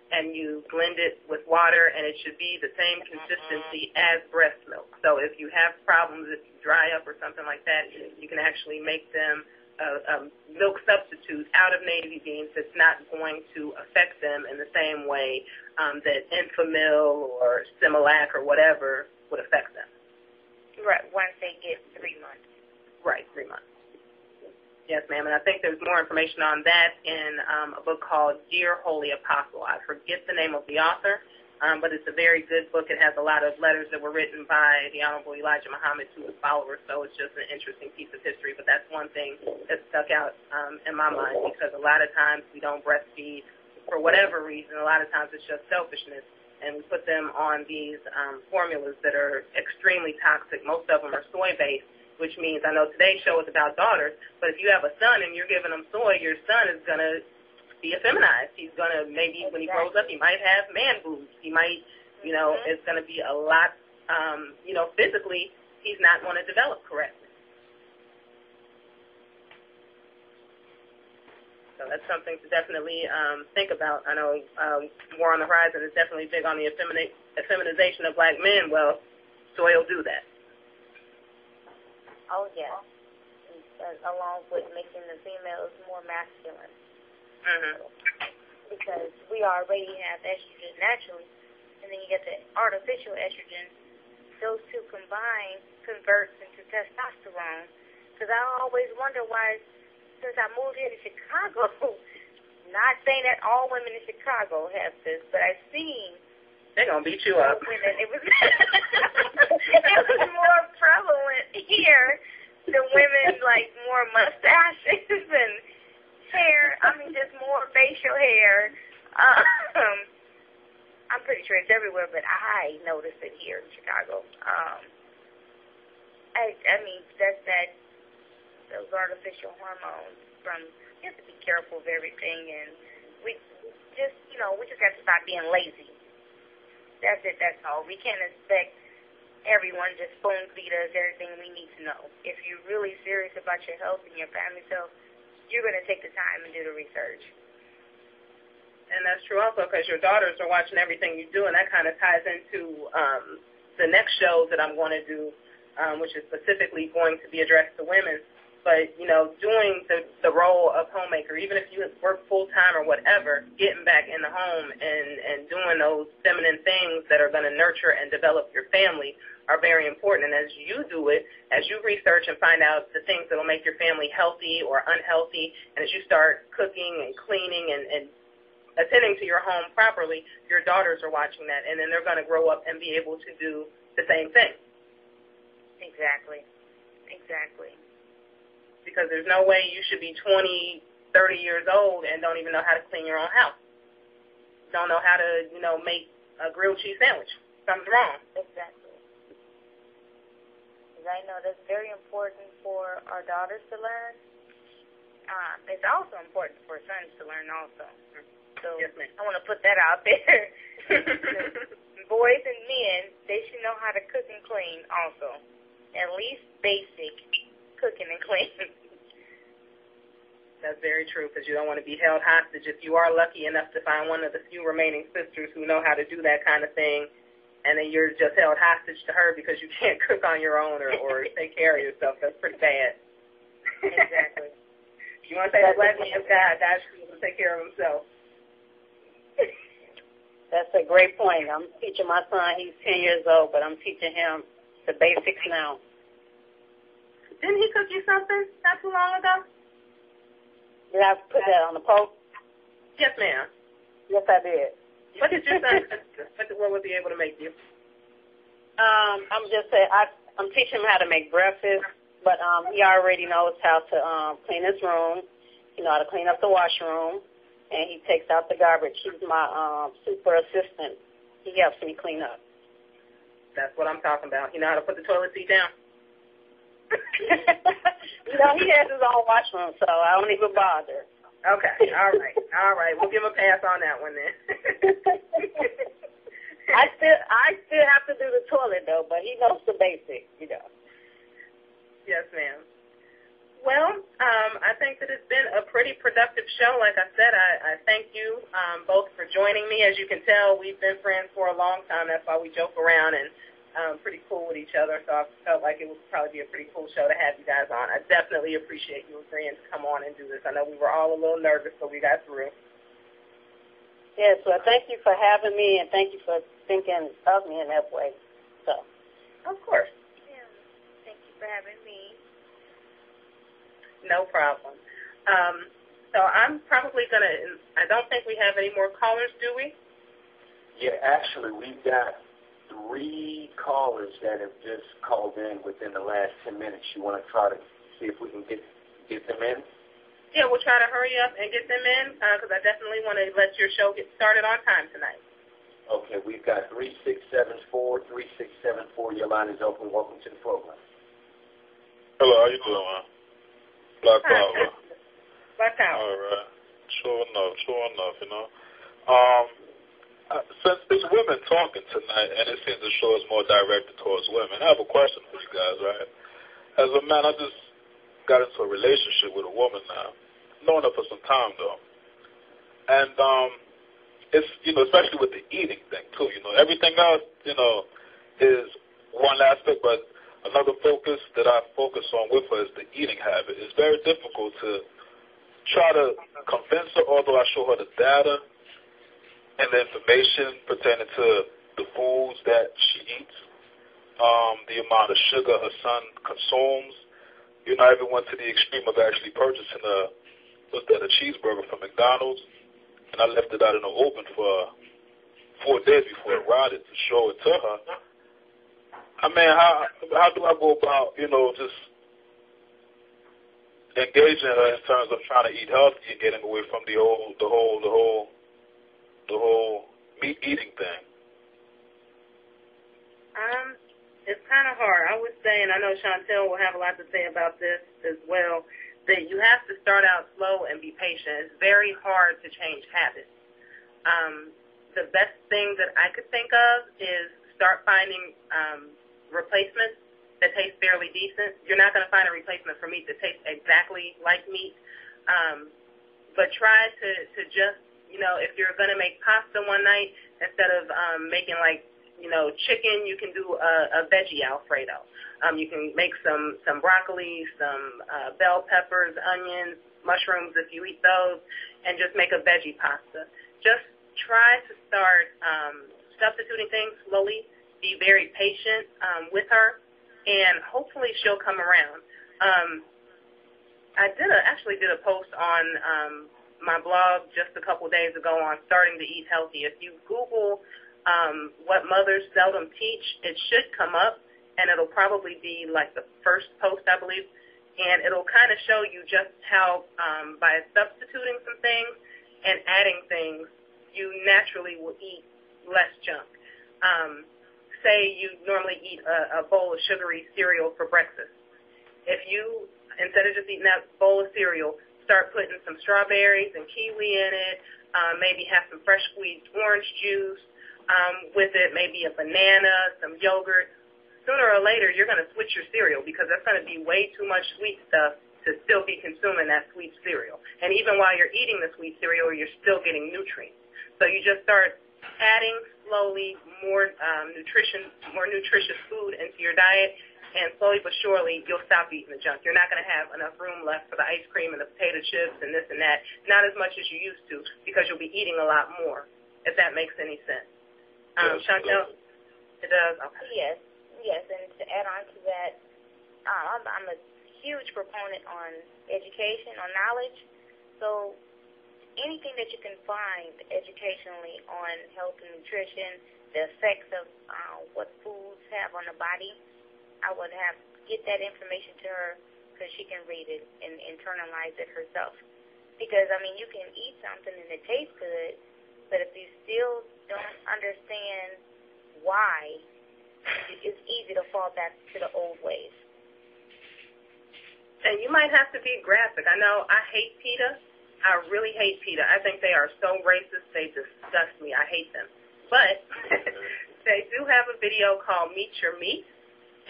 and you blend it with water, and it should be the same consistency as breast milk. So if you have problems, if you dry up or something like that, you can actually make them a milk substitute out of navy beans that's not going to affect them in the same way that Enfamil or Similac or whatever would affect them. Right, once they get 3 months. Right, 3 months. Yes, ma'am, and I think there's more information on that in a book called Dear Holy Apostle. I forget the name of the author, but it's a very good book. It has a lot of letters that were written by the Honorable Elijah Muhammad to his followers, so it's just an interesting piece of history. But that's one thing that stuck out in my mind, because a lot of times we don't breastfeed for whatever reason. A lot of times it's just selfishness, and we put them on these formulas that are extremely toxic. Most of them are soy-based, which means, I know today's show is about daughters, but if you have a son and you're giving him soy, your son is going to be effeminized. He's going to, maybe when he grows up, he might have man boobs. He might, it's going to be a lot, physically, he's not going to develop correctly. So that's something to definitely think about. I know War on the Horizon is definitely big on the effeminization of black men. Well, soy will do that. Oh, yeah. Along with making the females more masculine. Mm-hmm. Because we already have estrogen naturally, and then you get the artificial estrogen. Those two combined converts into testosterone. Because I always wonder why, since I moved here to Chicago, not saying that all women in Chicago have this, but I've seen they're going to beat you up. Women, it was it was more prevalent here. The women, like, more mustaches and hair. I mean, just more facial hair. I'm pretty sure it's everywhere, but I noticed it here in Chicago. I mean, those artificial hormones from, you have to be careful of everything, and we just got to stop being lazy. That's it, that's all. We can't expect everyone just spoon feed us everything we need to know. If you're really serious about your health and your family's health, you're going to take the time and do the research. And that's true also, because your daughters are watching everything you do, and that kind of ties into the next show that I'm going to do, which is specifically going to be addressed to women. But, doing the role of homemaker, even if you work full-time or whatever, getting back in the home and doing those feminine things that are going to nurture and develop your family are very important. And as you do it, as you research and find out the things that will make your family healthy or unhealthy, and as you start cooking and cleaning and attending to your home properly, your daughters are watching that, and then they're going to grow up and be able to do the same thing. Exactly. Because there's no way you should be 20, 30 years old and don't even know how to clean your own house. Don't know how to, make a grilled cheese sandwich. Something's wrong. Exactly. Because I know that's very important for our daughters to learn. It's also important for sons to learn also. So yes, ma'am. I want to put that out there. Boys and men, they should know how to cook and clean also. At least basic cooking and cleaning. That's very true, because you don't want to be held hostage. If you are lucky enough to find one of the few remaining sisters who know how to do that kind of thing, and then you're just held hostage to her because you can't cook on your own or take care of yourself, that's pretty bad. Exactly. You want to say the black man's God should be able to take care of himself. That's a great point. I'm teaching my son. He's 10 years old, but I'm teaching him the basics now. Didn't he cook you something not too long ago? Did I put that on the post? Yes, ma'am. Yes, I did. What did your son cook? What was he able to make you? I'm just saying, I'm teaching him how to make breakfast, but he already knows how to clean his room. He knows how to clean up the washroom, and he takes out the garbage. He's my super assistant. He helps me clean up. That's what I'm talking about. He know how to put the toilet seat down. He has his own washroom, so I don't even bother. Okay, all right. We'll give him a pass on that one then. I still have to do the toilet though, but he knows the basics, Yes, ma'am. Well, I think that it's been a pretty productive show. Like I said, I thank you both for joining me. As you can tell, we've been friends for a long time. That's why we joke around and pretty cool with each other. So I felt like it would probably be a pretty cool show to have you guys on. I definitely appreciate you agreeing to come on and do this. I know we were all a little nervous, but we got through. Yes, well, thank you for having me, and thank you for thinking of me in that way. So, of course. Yeah, thank you for having me. No problem. So I'm probably going to, I don't think we have any more callers, do we? Yeah, actually, we've got 3 callers that have just called in within the last 10 minutes. You want to try to see if we can get them in? Yeah, we'll try to hurry up and get them in because I definitely want to let your show get started on time tonight. Okay, we've got 3674. 3674, your line is open. Welcome to the program. Hello, how you doing, man? Black Power. Black Power. All right. Sure enough, since it's women talking tonight, and it seems the show is more directed towards women, I have a question for you guys, right? As a man, I just got into a relationship with a woman now. Known her for some time, though. And it's, especially with the eating thing, too. Everything else, is one aspect, but another focus that I focus on with her is the eating habit. It's very difficult to try to convince her, although I show her the data and the information pertaining to the foods that she eats, the amount of sugar her son consumes. I even went to the extreme of actually purchasing a cheeseburger from McDonald's, and I left it out in the open for 4 days before it arrived to show it to her. I mean, how do I go about, just engaging her in terms of trying to eat healthy and getting away from the whole meat eating thing? It's kind of hard. I would say, and I know Chantel will have a lot to say about this as well, that you have to start out slow and be patient. It's very hard to change habits. The best thing that I could think of is start finding replacements that taste fairly decent. You're not going to find a replacement for meat that tastes exactly like meat, but try to just, if you're going to make pasta one night, instead of making chicken, you can do a veggie Alfredo. You can make some broccoli, some bell peppers, onions, mushrooms if you eat those, and just make a veggie pasta. Just try to start substituting things slowly. Be very patient with her, and hopefully she'll come around. I actually did a post on my blog just a couple days ago on starting to eat healthy. If you Google what mothers seldom teach, it should come up, and it'll probably be like the first post, I believe, and it'll kind of show you just how by substituting some things and adding things, you naturally will eat less junk. Say you normally eat a bowl of sugary cereal for breakfast. If you, instead of just eating that bowl of cereal, start putting some strawberries and kiwi in it, maybe have some fresh squeezed orange juice with it, maybe a banana, some yogurt, sooner or later you're going to switch your cereal because that's going to be way too much sweet stuff to still be consuming that sweet cereal. And even while you're eating the sweet cereal, you're still getting nutrients. So you just start adding slowly more nutritious food into your diet, and slowly but surely you'll stop eating the junk. You're not going to have enough room left for the ice cream and the potato chips and this and that, not as much as you used to, because you'll be eating a lot more, if that makes any sense. Chantel? It does? Okay. Yes, and to add on to that, I'm a huge proponent on education, on knowledge. So anything that you can find educationally on health and nutrition, the effects of what foods have on the body, I would get that information to her so she can read it and internalize it herself. Because, I mean, you can eat something and it tastes good, but if you still don't understand why, it's easy to fall back to the old ways. And you might have to be graphic. I know I hate PETA. I really hate PETA. I think they are so racist. They disgust me. I hate them. But they do have a video called Meet Your Meat,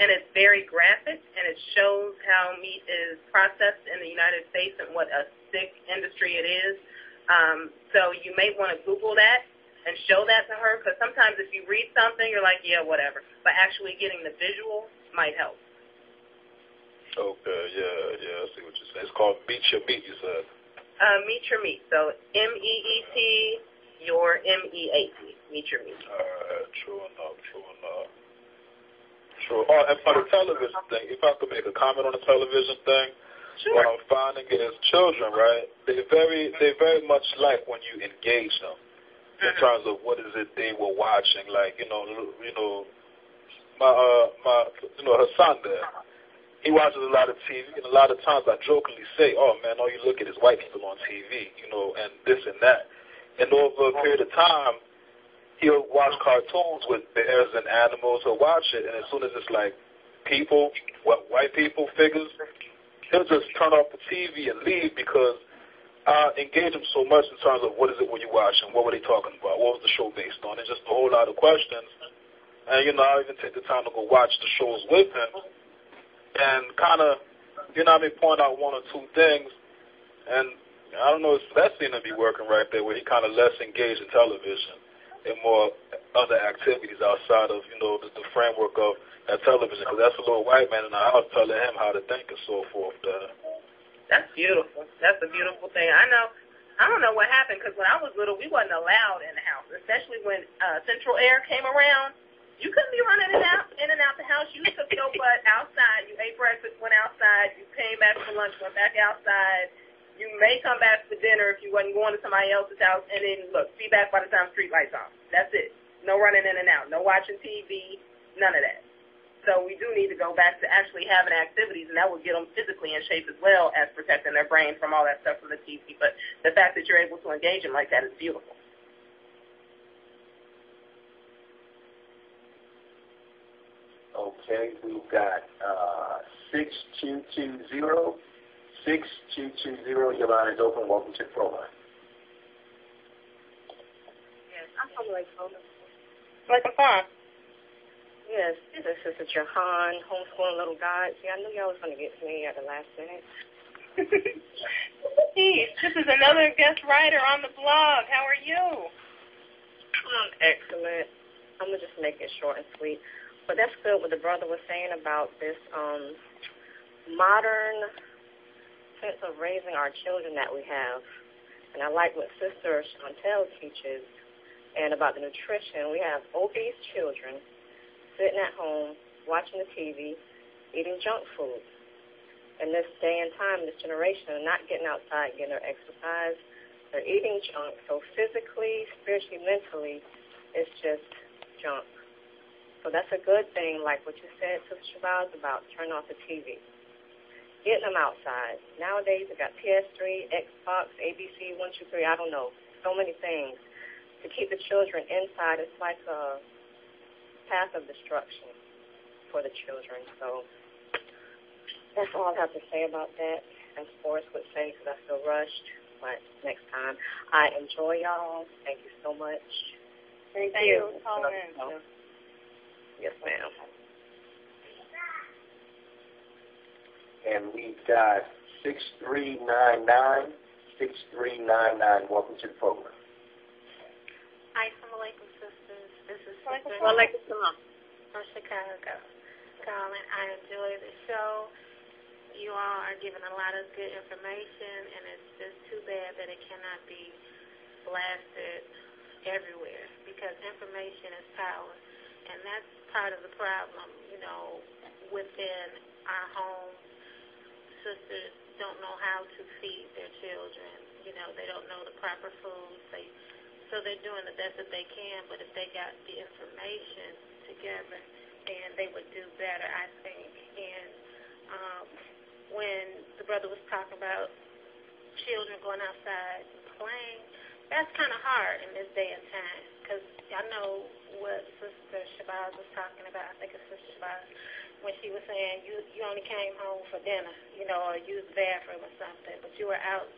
and it's very graphic, and it shows how meat is processed in the United States and what a sick industry it is. So you may want to Google that and show that to her, because sometimes if you read something, you're like, yeah, whatever. But actually getting the visual might help. Okay, yeah, I see what you're saying. It's called Meet Your Meat, you said. Meet Your Meat. So MEET, your MEAT. Meet Your Meat. All right, true enough. True. Oh, and for the television thing, if I could make a comment on the television thing, sure. What I'm finding is children, right? They very much like when you engage them in terms of what is it they were watching. Like, her son there. He watches a lot of TV, and a lot of times I jokingly say, oh, man, all you look at is white people on TV, and this and that. And over a period of time, he'll watch cartoons with bears and animals. He'll watch it, and as soon as it's like people, white people figures, he'll just turn off the TV and leave, because I engage him so much in terms of what is it when you watch and what were they talking about, what was the show based on, and just a whole lot of questions. And, I even take the time to go watch the shows with him. And kind of, point out one or two things. And I don't know if that seemed to be working right there, where he kind of less engaged in television and more other activities outside of, the framework of that television. Because that's a little white man in the house telling him how to think and so forth. That's beautiful. That's a beautiful thing. I don't know what happened, because when I was little, we wasn't allowed in the house, especially when Central Air came around. You couldn't be running in and out the house. You took your butt outside. You ate breakfast, went outside. You came back for lunch, went back outside. You may come back for dinner if you wasn't going to somebody else's house. And then, look, be back by the time street lights off. That's it. No running in and out. No watching TV. None of that. So we do need to go back to actually having activities, and that will get them physically in shape as well as protecting their brain from all that stuff from the TV. But the fact that you're able to engage them like that is beautiful. Okay, we've got 6220. 6220, your line is open. Welcome to the program. Yes, I'm from Lake Forest. Like a farm. Yes, this is Jahan, homeschooling little guy. See, I knew y'all was going to get to me at the last minute. This is another guest writer on the blog. How are you? I'm excellent. I'm going to just make it short and sweet. But that's good what the brother was saying about this modern sense of raising our children that we have. And I like what Sister Chantel teaches, and about the nutrition. We have obese children sitting at home, watching the TV, eating junk food. In this day and time, this generation, they're not getting outside, getting their exercise. They're eating junk. So physically, spiritually, mentally, it's just junk. So that's a good thing, like what you said, Sister Shabazz, about turning off the TV. Getting them outside. Nowadays, they got PS3, Xbox, ABC, 1, 2, 3, I don't know. So many things. To keep the children inside, it's like a path of destruction for the children. So that's all I have to say about that. As Forrest would say, because I feel rushed. But next time, I enjoy y'all. Thank you so much. Thank you. Yes, ma'am. And we've got 6399. 6399. Welcome to the program. Assalamu alaikum, sisters. This is Sister from Chicago calling. I enjoy the show. You all are giving a lot of good information, and it's just too bad that it cannot be blasted everywhere, because information is power, and that's part of the problem, within our homes. Sisters don't know how to feed their children. They don't know the proper foods. So they're doing the best that they can, but if they got the information together, then they would do better, I think. And when the brother was talking about children going outside and playing, that's kind of hard in this day and time, because I know what Sister Shabazz was talking about. I think it's Sister Shabazz, when she was saying you only came home for dinner, or used the bathroom or something, but you were out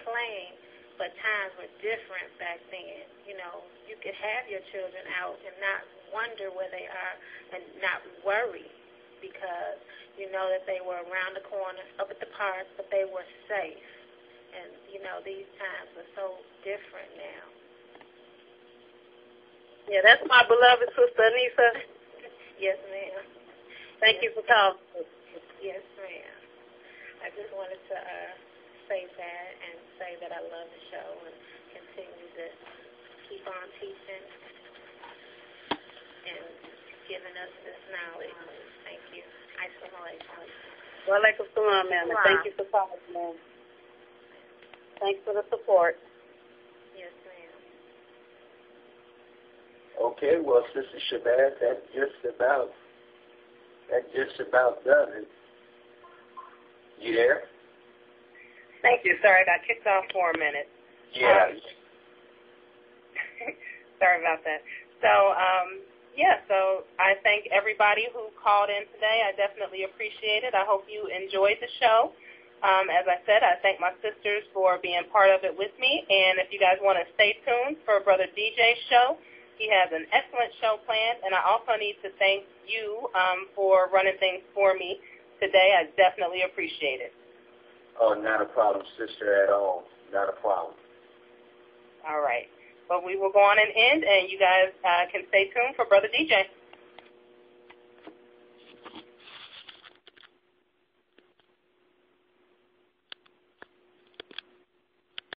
playing. But times were different back then. You could have your children out and not wonder where they are and not worry, because you know that they were around the corner, up at the park, but they were safe. And, these times are so different now. Yeah, that's my beloved Sister Anissa. Yes, ma'am. Thank you for calling. Yes, ma'am. I just wanted to say that and say that I love the show and continue to keep on teaching and giving us this knowledge. Thank you. Assalamu alaikum. Wa alaikum salam, ma'am. Thank you for calling, ma'am. Thanks for the support. Yes, ma'am. Okay, well, Sister Shabazz, that just about does it. You there? Thank you. Sorry, I got kicked off for a minute. Yeah. Sorry about that. So I thank everybody who called in today. I definitely appreciate it. I hope you enjoyed the show. As I said, I thank my sisters for being part of it with me. And if you guys want to stay tuned for Brother DJ's show, he has an excellent show planned. And I also need to thank you for running things for me today. I definitely appreciate it. Oh, not a problem, sister, at all. Not a problem. All right. Well, we will go on and end, and you guys can stay tuned for Brother DJ.